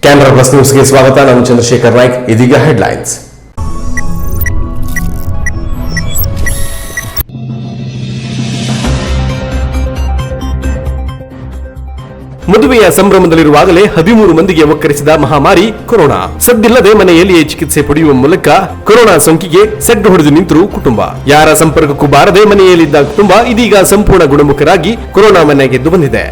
Canara plus ನ್ಯೂಸ್ಗೆ ಸ್ವಾಗತ. ನಾನು ಚಂದ್ರಶೇಖರ್ ನಾಯ್ಕ್. ಇದೀಗ ಹೆಡ್ಲೈನ್ಸ್. ಮದುವೆಯ ಸಂಭ್ರಮದಲ್ಲಿರುವಾಗಲೇ 13 ಮಂದಿಗೆ ಒಕ್ಕರಿಸಿದ ಮಹಾಮಾರಿ ಕೊರೋನಾ. ಸದ್ದಿಲ್ಲದೆ ಮನೆಯಲ್ಲಿಯೇ ಚಿಕಿತ್ಸೆ ಪಡೆಯುವ ಮೂಲಕ ಕೊರೋನಾ ಸೋಂಕಿಗೆ ಸೆಡ್ಡು ಹೊಡೆದು ನಿಂತರು ಕುಟುಂಬ. ಯಾರ ಸಂಪರ್ಕಕ್ಕೂ ಬಾರದೆ ಮನೆಯಲ್ಲಿದ್ದ ಕುಟುಂಬ ಇದೀಗ ಸಂಪೂರ್ಣ ಗುಣಮುಖರಾಗಿ ಕೊರೋನಾ ಮನೆ ಗೆದ್ದು ಬಂದಿದೆ.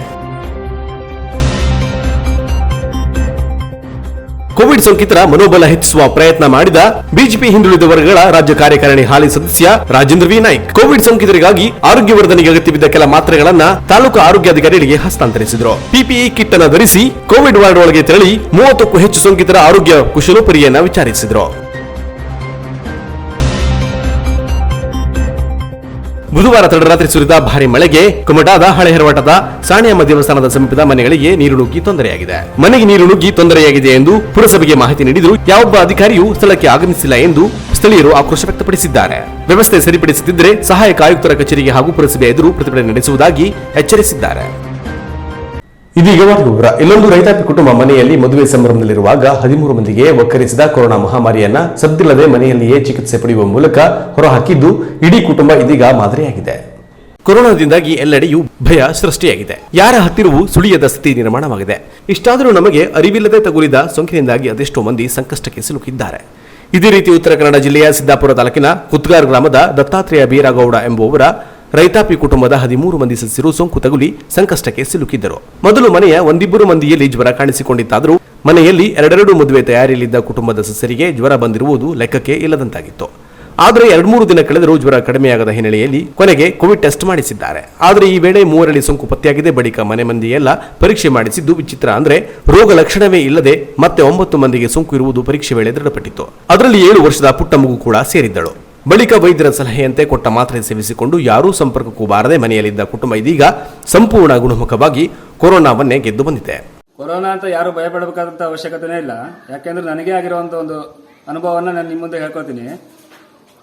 ಕೋವಿಡ್ ಸೋಂಕಿತರ ಮನೋಬಲ ಹೆಚ್ಚಿಸುವ ಪ್ರಯತ್ನ ಮಾಡಿದ ಬಿಜೆಪಿ ಹಿಂದುಳಿದ ವರ್ಗಗಳ ರಾಜ್ಯ ಕಾರ್ಯಕಾರಿಣಿ ಹಾಲಿ ಸದಸ್ಯ ರಾಜೇಂದ್ರ ವಿ ನಾಯ್ಕ್ ಕೋವಿಡ್ ಸೋಂಕಿತರಿಗಾಗಿ ಆರೋಗ್ಯ ವರ್ಧನೆಗೆ ಅಗತ್ಯವಿದ್ದ ಕೆಲ ಮಾತ್ರೆಗಳನ್ನ ತಾಲೂಕು ಆರೋಗ್ಯಾಧಿಕಾರಿಗಳಿಗೆ ಹಸ್ತಾಂತರಿಸಿದರು. ಪಿಪಿಇ ಕಿಟ್ ಅನ್ನು ಧರಿಸಿ ಕೋವಿಡ್ ವಾರ್ಡ್ ಒಳಗೆ ತೆರಳಿ 30ಕ್ಕೂ ಹೆಚ್ಚು ಸೋಂಕಿತರ ಆರೋಗ್ಯ ಕುಶಲೋಪರಿಯನ್ನ ವಿಚಾರಿಸಿದರು. ಬುಧವಾರ ತಡರಾತ್ರಿ ಸುರಿದ ಭಾರಿ ಮಳೆಗೆ ಕುಮಟಾದ ಹಳೆ ಹೆರವಾಟದ ಸಾಣಿಯಮ್ಮ ದೇವಸ್ಥಾನದ ಸಮೀಪದ ಮನೆಗಳಿಗೆ ನೀರು ನುಗ್ಗಿ ತೊಂದರೆಯಾಗಿದೆ. ಮನೆಗೆ ನೀರು ನುಗ್ಗಿ ತೊಂದರೆಯಾಗಿದೆ ಎಂದು ಪುರಸಭೆಗೆ ಮಾಹಿತಿ ನೀಡಿದರೂ ಯಾವೊಬ್ಬ ಅಧಿಕಾರಿಯೂ ಸ್ಥಳಕ್ಕೆ ಆಗಮಿಸಿಲ್ಲ ಎಂದು ಸ್ಥಳೀಯರು ಆಕ್ರೋಶ ವ್ಯಕ್ತಪಡಿಸಿದ್ದಾರೆ. ವ್ಯವಸ್ಥೆ ಸರಿಪಡಿಸುತ್ತಿದ್ದರೆ ಸಹಾಯಕ ಆಯುಕ್ತರ ಕಚೇರಿಗೆ ಹಾಗೂ ಪುರಸಭೆ ಎದುರು ಪ್ರತಿಭಟನೆ ನಡೆಸುವುದಾಗಿ ಎಚ್ಚರಿಸಿದ್ದಾರೆ. ಇದೀಗ ವಿವರ. ಇಲ್ಲೊಂದು ರೈತಾಪಿ ಕುಟುಂಬ ಮನೆಯಲ್ಲಿ ಮದುವೆ ಸಂಭ್ರಮದಲ್ಲಿರುವಾಗ 13 ಮಂದಿಗೆ ಒಕ್ಕರಿಸಿದ ಕೊರೋನಾ ಮಹಾಮಾರಿಯನ್ನ ಸದ್ದಿಲ್ಲದೆ ಮನೆಯಲ್ಲಿಯೇ ಚಿಕಿತ್ಸೆ ಪಡೆಯುವ ಮೂಲಕ ಹೊರಹಾಕಿದ್ದು ಇಡೀ ಕುಟುಂಬ ಇದೀಗ ಮಾದರಿಯಾಗಿದೆ. ಕೊರೋನಾದಿಂದಾಗಿ ಎಲ್ಲೆಡೆಯೂ ಭಯ ಸೃಷ್ಟಿಯಾಗಿದೆ. ಯಾರ ಹತ್ತಿರವೂ ಸುಳಿಯದ ಸ್ಥಿತಿ ನಿರ್ಮಾಣವಾಗಿದೆ. ಇಷ್ಟಾದರೂ ನಮಗೆ ಅರಿವಿಲ್ಲದೆ ತಗುಲಿದ ಸೋಂಕಿನಿಂದಾಗಿ ಅದೆಷ್ಟೋ ಮಂದಿ ಸಂಕಷ್ಟಕ್ಕೆ ಸಿಲುಕಿದ್ದಾರೆ. ಇದೇ ರೀತಿ ಉತ್ತರ ಕನ್ನಡ ಜಿಲ್ಲೆಯ ಸಿದ್ದಾಪುರ ತಾಲೂಕಿನ ಕುತ್ಗಾರ್ ಗ್ರಾಮದ ದತ್ತಾತ್ರೇಯ ಬೀರಾಗೌಡ ಎಂಬುವವರ ರೈತಾಪಿ ಕುಟುಂಬದ 13 ಮಂದಿ ಸದಸ್ಯರು ಸೋಂಕು ತಗುಲಿ ಸಂಕಷ್ಟಕ್ಕೆ ಸಿಲುಕಿದ್ದರು. ಮೊದಲು ಮನೆಯ ಒಂದಿಬ್ಬರು ಮಂದಿಯಲ್ಲಿ ಜ್ವರ ಕಾಣಿಸಿಕೊಂಡಿತ್ತಾದರೂ ಮನೆಯಲ್ಲಿ ಎರಡೆರಡು ಮದುವೆ ತಯಾರಿಯಲ್ಲಿದ್ದ ಕುಟುಂಬದ ಸದಸ್ಯರಿಗೆ ಜ್ವರ ಬಂದಿರುವುದು ಲೆಕ್ಕಕ್ಕೆ ಇಲ್ಲದಂತಾಗಿತ್ತು. ಆದರೆ 2-3 ದಿನ ಕಳೆದರೂ ಜ್ವರ ಕಡಿಮೆಯಾಗದ ಹಿನ್ನೆಲೆಯಲ್ಲಿ ಕೊನೆಗೆ ಕೋವಿಡ್ ಟೆಸ್ಟ್ ಮಾಡಿಸಿದ್ದಾರೆ. ಆದರೆ ಈ ವೇಳೆ 3ರಲ್ಲಿ ಸೋಂಕು ಪತ್ತೆಯಾಗಿದೆ. ಬಳಿಕ ಮನೆ ಮಂದಿಯೆಲ್ಲ ಪರೀಕ್ಷೆ ಮಾಡಿಸಿದ್ದು ವಿಚಿತ್ರ ಅಂದ್ರೆ ರೋಗ ಲಕ್ಷಣವೇ ಇಲ್ಲದೆ ಮತ್ತೆ 9 ಮಂದಿಗೆ ಸೋಂಕು ಇರುವುದು ಪರೀಕ್ಷೆ ವೇಳೆ ದೃಢಪಟ್ಟಿತ್ತು. ಅದರಲ್ಲಿ 7 ವರ್ಷದ ಪುಟ್ಟ ಮಗು ಕೂಡ ಸೇರಿದ್ದಳು. ಬಳಿಕ ವೈದ್ಯರ ಸಲಹೆಯಂತೆ ಕೊಟ್ಟ ಮಾತ್ರೆ ಸೇವಿಸಿಕೊಂಡು ಯಾರೂ ಸಂಪರ್ಕಕ್ಕೂ ಬಾರದೆ ಮನೆಯಲ್ಲಿದ್ದ ಕುಟುಂಬ ಇದೀಗ ಸಂಪೂರ್ಣ ಗುಣಮುಖವಾಗಿ ಕೊರೋನಾವನ್ನೇ ಗೆದ್ದು ಬಂದಿದೆ. ಕೊರೋನಾ ಅಂತ ಯಾರು ಭಯಪಡಬೇಕಾದಂತ ಅವಶ್ಯಕತೆನೇ ಇಲ್ಲ. ಯಾಕೆಂದ್ರೆ ನನಗೆ ಆಗಿರುವಂತ ಒಂದು ಅನುಭವವನ್ನು ನಾನು ನಿಮ್ಮ ಮುಂದೆ ಹೇಳ್ಕೊತೀನಿ.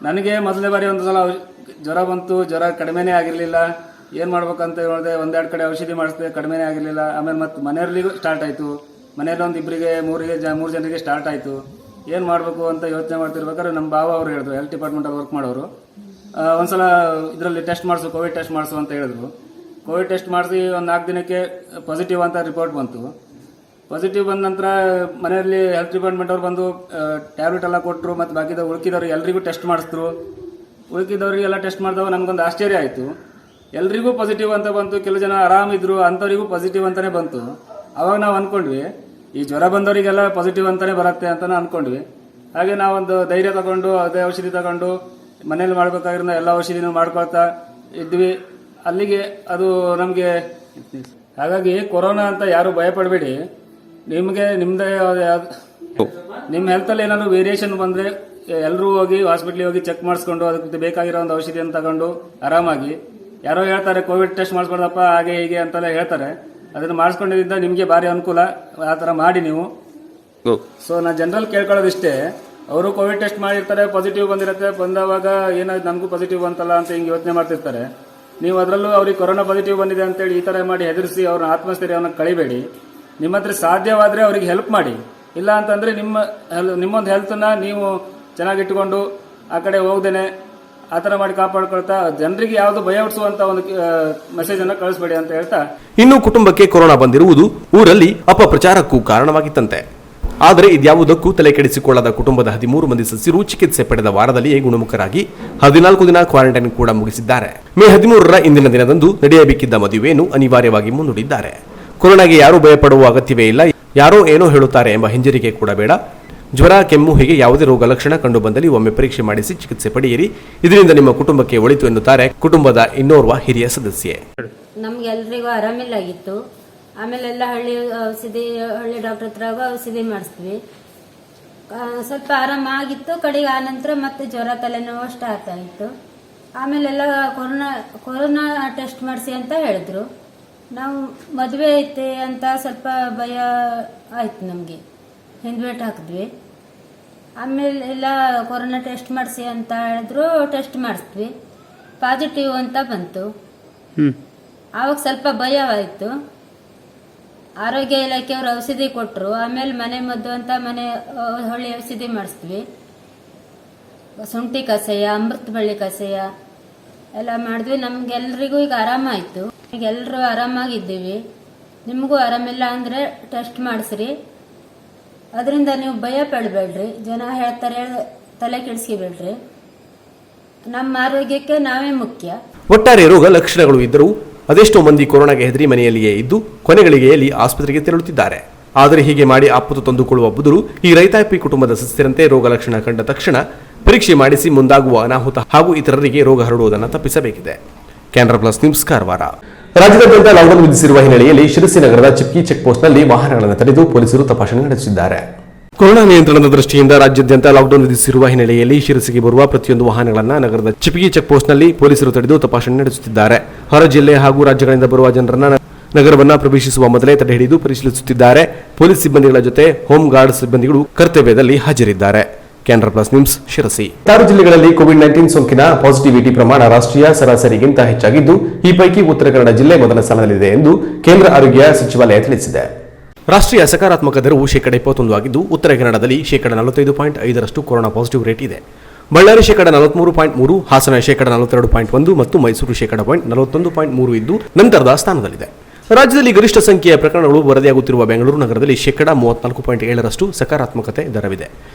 ನನಗೆ ಮೊದಲನೇ ಬಾರಿ ಒಂದು ಸಲ ಜ್ವರ ಬಂತು. ಜ್ವರ ಕಡಿಮೆನೇ ಆಗಿರಲಿಲ್ಲ. ಏನು ಮಾಡ್ಬೇಕಂತ ಹೇಳಿದೆ, 1-2 ಕಡೆ ಔಷಧಿ ಮಾಡಿಸಿದೆ, ಕಡಿಮೆನೇ ಆಗಿರಲಿಲ್ಲ. ಆಮೇಲೆ ಮತ್ತೆ ಮನೆಯವರಿಗೂ ಸ್ಟಾರ್ಟ್ ಆಯಿತು. ಮನೆಯಲ್ಲಿ ಒಂದು ಇಬ್ಬರಿಗೆ 3 ಜನರಿಗೆ ಸ್ಟಾರ್ಟ್ ಆಯಿತು. ಏನು ಮಾಡಬೇಕು ಅಂತ ಯೋಚನೆ ಮಾಡ್ತಿರ್ಬೇಕಾದ್ರೆ ನಮ್ಮ ಬಾವ ಅವರು ಹೇಳಿದ್ರು, ಹೆಲ್ತ್ ಡಿಪಾರ್ಟ್ಮೆಂಟಲ್ಲಿ ವರ್ಕ್ ಮಾಡೋರು, ಒಂದ್ಸಲ ಇದರಲ್ಲಿ ಟೆಸ್ಟ್ ಮಾಡಿಸು, ಕೋವಿಡ್ ಟೆಸ್ಟ್ ಮಾಡಿಸು ಅಂತ ಹೇಳಿದ್ರು. ಕೋವಿಡ್ ಟೆಸ್ಟ್ ಮಾಡಿಸಿ ಒಂದು 4 ದಿನಕ್ಕೆ ಪಾಸಿಟಿವ್ ಅಂತ ರಿಪೋರ್ಟ್ ಬಂತು. ಪಾಸಿಟಿವ್ ಬಂದ ನಂತರ ಮನೆಯಲ್ಲಿ ಹೆಲ್ತ್ ಡಿಪಾರ್ಟ್ಮೆಂಟ್ ಅವ್ರು ಬಂದು ಟ್ಯಾಬ್ಲೆಟ್ ಎಲ್ಲ ಕೊಟ್ಟರು. ಮತ್ತು ಬಾಕಿದ ಉಳ್ಕಿದವ್ರಿಗೆ ಎಲ್ರಿಗೂ ಟೆಸ್ಟ್ ಮಾಡಿಸಿದ್ರು. ಉಳ್ಕಿದವ್ರಿಗೆಲ್ಲ ಟೆಸ್ಟ್ ಮಾಡಿದವಾಗ ನಮಗೊಂದು ಆಶ್ಚರ್ಯ ಆಯಿತು. ಎಲ್ರಿಗೂ ಪಾಸಿಟಿವ್ ಅಂತ ಬಂತು. ಕೆಲವು ಜನ ಆರಾಮಿದ್ರು, ಅಂಥವ್ರಿಗೂ ಪಾಸಿಟಿವ್ ಅಂತಲೇ ಬಂತು. ಅವಾಗ ನಾವು ಅಂದ್ಕೊಂಡ್ವಿ ಈ ಜ್ವರ ಬಂದವರಿಗೆಲ್ಲ ಪಾಸಿಟಿವ್ ಅಂತಾನೆ ಬರುತ್ತೆ ಅಂತ ಅನ್ಕೊಂಡ್ವಿ. ಹಾಗೆ ನಾವೊಂದು ಧೈರ್ಯ ತಗೊಂಡು ಅದೇ ಔಷಧಿ ತಗೊಂಡು ಮನೇಲಿ ಮಾಡ್ಬೇಕಾಗಿರೋ ಎಲ್ಲ ಔಷಧಿನೂ ಮಾಡ್ಕೊಳ್ತಾ ಇದ್ವಿ. ಅಲ್ಲಿಗೆ ಅದು ನಮಗೆ. ಹಾಗಾಗಿ ಕೊರೋನಾ ಅಂತ ಯಾರು ಭಯಪಡಬೇಡಿ. ನಿಮಗೆ ನಿಮ್ಮ ಹೆಲ್ತಲ್ಲಿ ಏನಾದ್ರು ವೇರಿಯೇಷನ್ ಬಂದರೆ ಎಲ್ಲರೂ ಹೋಗಿ ಹಾಸ್ಪಿಟ್ಲಿಗೆ ಹೋಗಿ ಚೆಕ್ ಮಾಡಿಸ್ಕೊಂಡು ಅದಕ್ಕೆ ಬೇಕಾಗಿರೋ ಒಂದು ಔಷಧಿಯನ್ನು ತಗೊಂಡು ಆರಾಮಾಗಿ. ಯಾರೋ ಹೇಳ್ತಾರೆ ಕೋವಿಡ್ ಟೆಸ್ಟ್ ಮಾಡಿಸ್ಕೊಳ್ದಪ್ಪ ಹಾಗೆ ಹೀಗೆ ಅಂತೆಲ್ಲ ಹೇಳ್ತಾರೆ. ಅದನ್ನು ಮಾಡಿಸ್ಕೊಂಡಿದ್ದ ನಿಮಗೆ ಭಾರಿ ಅನುಕೂಲ. ಆ ಥರ ಮಾಡಿ ನೀವು. ಸೊ ನಾನು ಜನರಲ್ ಕೇಳ್ಕೊಳ್ಳೋದಿಷ್ಟೇ, ಅವರು ಕೋವಿಡ್ ಟೆಸ್ಟ್ ಮಾಡಿರ್ತಾರೆ, ಪಾಸಿಟಿವ್ ಬಂದಿರುತ್ತೆ. ಬಂದವಾಗ ಏನಾಯ್ತು ನನಗೂ ಪಾಸಿಟಿವ್ ಬಂತಲ್ಲ ಅಂತ ಹಿಂಗೆ ಯೋಚನೆ ಮಾಡ್ತಿರ್ತಾರೆ. ನೀವು ಅದರಲ್ಲೂ ಅವ್ರಿಗೆ ಕೊರೋನಾ ಪಾಸಿಟಿವ್ ಬಂದಿದೆ ಅಂತೇಳಿ ಈ ಥರ ಮಾಡಿ ಹೆದರಿಸಿ ಅವ್ರನ್ನ ಆತ್ಮಸ್ಥೈರ್ಯವನ್ನು ಕಳಿಬೇಡಿ. ನಿಮ್ಮ ಹತ್ರ ಸಾಧ್ಯವಾದರೆ ಅವ್ರಿಗೆ ಹೆಲ್ಪ್ ಮಾಡಿ. ಇಲ್ಲ ಅಂತಂದರೆ ನಿಮ್ಮೊಂದು ಹೆಲ್ತನ್ನ ನೀವು ಚೆನ್ನಾಗಿಟ್ಟುಕೊಂಡು ಆ ಕಡೆ ಹೋಗ್ದೇನೆ ಆ ಥರ ಮಾಡಿ ಕಾಪಾಡ್ಕೊಳ್ತಾ ಜನರಿಗೆ ಯಾವುದು ಭಯ ಹುಟ್ಟಿಸುವಂತ ಒಂದು ಮೆಸೇಜ್ ಅನ್ನು ಕಳಿಸಬೇಡಿ ಅಂತ ಹೇಳ್ತಾ. ಇನ್ನು ಕುಟುಂಬಕ್ಕೆ ಕೊರೋನಾ ಬಂದಿರುವುದು ಊರಲ್ಲಿ ಅಪಪ್ರಚಾರಕ್ಕೂ ಕಾರಣವಾಗಿತ್ತಂತೆ. ಆದರೆ ಇದ್ಯಾವುದಕ್ಕೂ ತಲೆ ಕೆಡಿಸಿಕೊಳ್ಳದ ಕುಟುಂಬದ 13 ಮಂದಿ ಸದಸ್ಯರು ಚಿಕಿತ್ಸೆ ಪಡೆದ ವಾರದಲ್ಲಿಯೇ ಗುಣಮುಖರಾಗಿ 14 ದಿನ ಕ್ವಾರಂಟೈನ್ ಕೂಡ ಮುಗಿಸಿದ್ದಾರೆ. ಮೇ 13ರ ಇಂದಿನ ದಿನದಂದು ನಡೆಯಬೇಕಿದ್ದ ಮದುವೆಯನ್ನು ಅನಿವಾರ್ಯವಾಗಿ ಮುಂದೂಡಿದ್ದಾರೆ. ಕೊರೋನಾಗೆ ಯಾರೂ ಭಯಪಡುವ ಅಗತ್ಯವೇ ಇಲ್ಲ. ಯಾರೋ ಏನೋ ಹೇಳುತ್ತಾರೆ ಎಂಬ ಹಿಂಜರಿಕೆ ಕೂಡ ಬೇಡ. ಜ್ವರ, ಕೆಮ್ಮು ಹೀಗೆ ಯಾವುದೇ ರೋಗ ಲಕ್ಷಣ ಕಂಡು ಬಂದಲ್ಲಿ ಒಮ್ಮೆ ಪರೀಕ್ಷೆ ಮಾಡಿಸಿ ಚಿಕಿತ್ಸೆ ಪಡೆಯಿರಿ. ಇದರಿಂದ ನಿಮ್ಮ ಕುಟುಂಬಕ್ಕೆ ಒಳಿತು ಎನ್ನುತ್ತಾರೆ ಕುಟುಂಬದ ಇನ್ನೋರ್ವ ಹಿರಿಯ ಸದಸ್ಯೆ. ನಮ್ಗೆಲ್ರಿಗೂ ಆರಾಮಿಲ್ಲಾಗಿತ್ತು. ಆಮೇಲೆ ಎಲ್ಲ ಹಳ್ಳಿ ಡಾಕ್ಟರ್ ಹತ್ರ ಔಷಧಿ ಮಾಡಿಸ್ತೀವಿ. ಸ್ವಲ್ಪ ಆರಾಮಾಗಿತ್ತು. ಕಡೆಗೆ ಆನಂತರ ಮತ್ತೆ ಜ್ವರ, ತಲೆನೋವು ಸ್ಟಾರ್ಟ್ ಆಯಿತು. ಆಮೇಲೆಲ್ಲ ಕೊರೋನಾ ಟೆಸ್ಟ್ ಮಾಡಿಸಿ ಅಂತ ಹೇಳಿದ್ರು. ನಾವು ಮದುವೆ ಐತೆ ಅಂತ ಸ್ವಲ್ಪ ಭಯ ಆಯ್ತು ನಮಗೆ. ಹಿಂದ್ವೇಟ್ ಹಾಕಿದ್ವಿ. ಆಮೇಲೆ ಎಲ್ಲ ಕೊರೋನಾ ಟೆಸ್ಟ್ ಮಾಡಿಸಿ ಅಂತ ಹೇಳಿದ್ರು. ಟೆಸ್ಟ್ ಮಾಡಿಸಿದ್ವಿ, ಪಾಸಿಟಿವ್ ಅಂತ ಬಂತು. ಆವಾಗ ಸ್ವಲ್ಪ ಭಯವಾಯಿತು. ಆರೋಗ್ಯ ಇಲಾಖೆಯವರು ಔಷಧಿ ಕೊಟ್ಟರು. ಆಮೇಲೆ ಮನೆ ಮದ್ದು ಅಂತ ಹೊಳ್ಳಿ ಔಷಧಿ ಮಾಡಿಸ್ತೀವಿ. ಶುಂಠಿ ಕಷಾಯ, ಅಮೃತ ಬಳ್ಳಿ ಕಷಾಯ ಎಲ್ಲ ಮಾಡಿದ್ವಿ. ನಮ್ಗೆಲ್ರಿಗೂ ಈಗ ಆರಾಮಾಯಿತು. ಈಗ ಎಲ್ಲರೂ ಆರಾಮಾಗಿದ್ದೀವಿ. ನಿಮಗೂ ಆರಾಮಿಲ್ಲ ಅಂದರೆ ಟೆಸ್ಟ್ ಮಾಡಿಸ್ರಿ. ಅದರಿಂದ ನೀವು ಭಯ ಪಡಬೇಡ್ರಿ. ಜನ ಹೇಳ್ತಾರೆ ತಲೆ ಕೆಡಿಸ್ಕೋಬೇಡ್ರಿ. ನಮ್ಮ ಆರೋಗ್ಯಕ್ಕೆ ನಾವೇ ಮುಖ್ಯ. ಒಟ್ಟಾರೆ ರೋಗ ಲಕ್ಷಣಗಳು ಇದ್ದರೂ ಅದೆಷ್ಟೋ ಮಂದಿ ಕೊರೋನಾಗೆ ಹೆದರಿ ಮನೆಯಲ್ಲಿಯೇ ಇದ್ದು ಕೊನೆಗಳಿಗೆಯಲ್ಲಿ ಆಸ್ಪತ್ರೆಗೆ ತೆರಳುತ್ತಿದ್ದಾರೆ. ಆದರೆ ಹೀಗೆ ಮಾಡಿ ಆಪತ್ತು ತಂದುಕೊಳ್ಳುವ ಬದಲು ಈ ರೈತಾಪಿ ಕುಟುಂಬದ ಸದಸ್ಯರಂತೆ ರೋಗ ಲಕ್ಷಣ ಕಂಡ ತಕ್ಷಣ ಪರೀಕ್ಷೆ ಮಾಡಿಸಿ ಮುಂದಾಗುವ ಅನಾಹುತ ಹಾಗೂ ಇತರರಿಗೆ ರೋಗ ಹರಡುವುದನ್ನು ತಪ್ಪಿಸಬೇಕಿದೆ. Canara plus news, Karwar. ರಾಜ್ಯದಾದ್ಯಂತ ಲಾಕ್ಡೌನ್ ವಿಧಿಸಿರುವ ಹಿನ್ನೆಲೆಯಲ್ಲಿ ಶಿರಸಿ ನಗರದ ಚಿಪ್ಕಿ ಚೆಕ್ ಪೋಸ್ಟ್ನಲ್ಲಿ ವಾಹನಗಳನ್ನು ತಡೆದು ಪೊಲೀಸರು ತಪಾಸಣೆ ನಡೆಸಿದ್ದಾರೆ. ಕೊರೋನಾ ನಿಯಂತ್ರಣದ ದೃಷ್ಟಿಯಿಂದ ರಾಜ್ಯಾದ್ಯಂತ ಲಾಕ್ಡೌನ್ ವಿಧಿಸಿರುವ ಹಿನ್ನೆಲೆಯಲ್ಲಿ ಶಿರಸಿಗೆ ಬರುವ ಪ್ರತಿಯೊಂದು ವಾಹನಗಳನ್ನು ನಗರದ ಚಿಪ್ಕಿ ಚೆಕ್ ಪೋಸ್ಟ್ನಲ್ಲಿ ಪೊಲೀಸರು ತಡೆದು ತಪಾಸಣೆ ನಡೆಸುತ್ತಿದ್ದಾರೆ. ಹೊರ ಜಿಲ್ಲೆ ಹಾಗೂ ರಾಜ್ಯಗಳಿಂದ ಬರುವ ಜನರನ್ನ ನಗರವನ್ನ ಪ್ರವೇಶಿಸುವ ಮೊದಲೇ ತಡೆ ಹಿಡಿದು ಪರಿಶೀಲಿಸುತ್ತಿದ್ದಾರೆ. ಪೊಲೀಸ್ ಸಿಬ್ಬಂದಿಗಳ ಜೊತೆ ಹೋಮ್ ಗಾರ್ಡ್ ಸಿಬ್ಬಂದಿಗಳು ಕರ್ತವ್ಯದಲ್ಲಿ ಹಾಜರಿದ್ದಾರೆ. Canara plus news, Sirsi. 6 ಜಿಲ್ಲೆಗಳಲ್ಲಿ ಕೋವಿಡ್-19 ಸೋಂಕಿನ ಪಾಸಿಟಿವಿಟಿ ಪ್ರಮಾಣ ರಾಷ್ಟ್ರೀಯ ಸರಾಸರಿಗಿಂತ ಹೆಚ್ಚಾಗಿದ್ದು, ಈ ಪೈಕಿ ಉತ್ತರ ಕನ್ನಡ ಜಿಲ್ಲೆ ಮೊದಲ ಸ್ಥಾನದಲ್ಲಿದೆ ಎಂದು ಕೇಂದ್ರ ಆರೋಗ್ಯ ಸಚಿವಾಲಯ ತಿಳಿಸಿದೆ. ರಾಷ್ಟ್ರೀಯ ಸಕಾರಾತ್ಮಕ ದರವು 21% ಆಗಿದ್ದು, ಉತ್ತರ ಕನ್ನಡದಲ್ಲಿ 45.5% ಕೊರೋನಾ ಪಾಸಿಟಿವ್ ರೇಟ್ ಇದೆ. ಬಳ್ಳಾರಿ 43.3%, ಹಾಸನ 42.1% ಮತ್ತು ಮೈಸೂರು 41.3% ಇದ್ದು ನಂತರದ ಸ್ಥಾನದಲ್ಲಿದೆ. ರಾಜ್ಯದಲ್ಲಿ ಗರಿಷ್ಠ ಸಂಖ್ಯೆಯ ಪ್ರಕರಣಗಳು ವರದಿಯಾಗುತ್ತಿರುವ ಬೆಂಗಳೂರು ನಗರದಲ್ಲಿ 34.7% ಸಕಾರಾತ್ಮಕತೆ ದರವಿದೆ.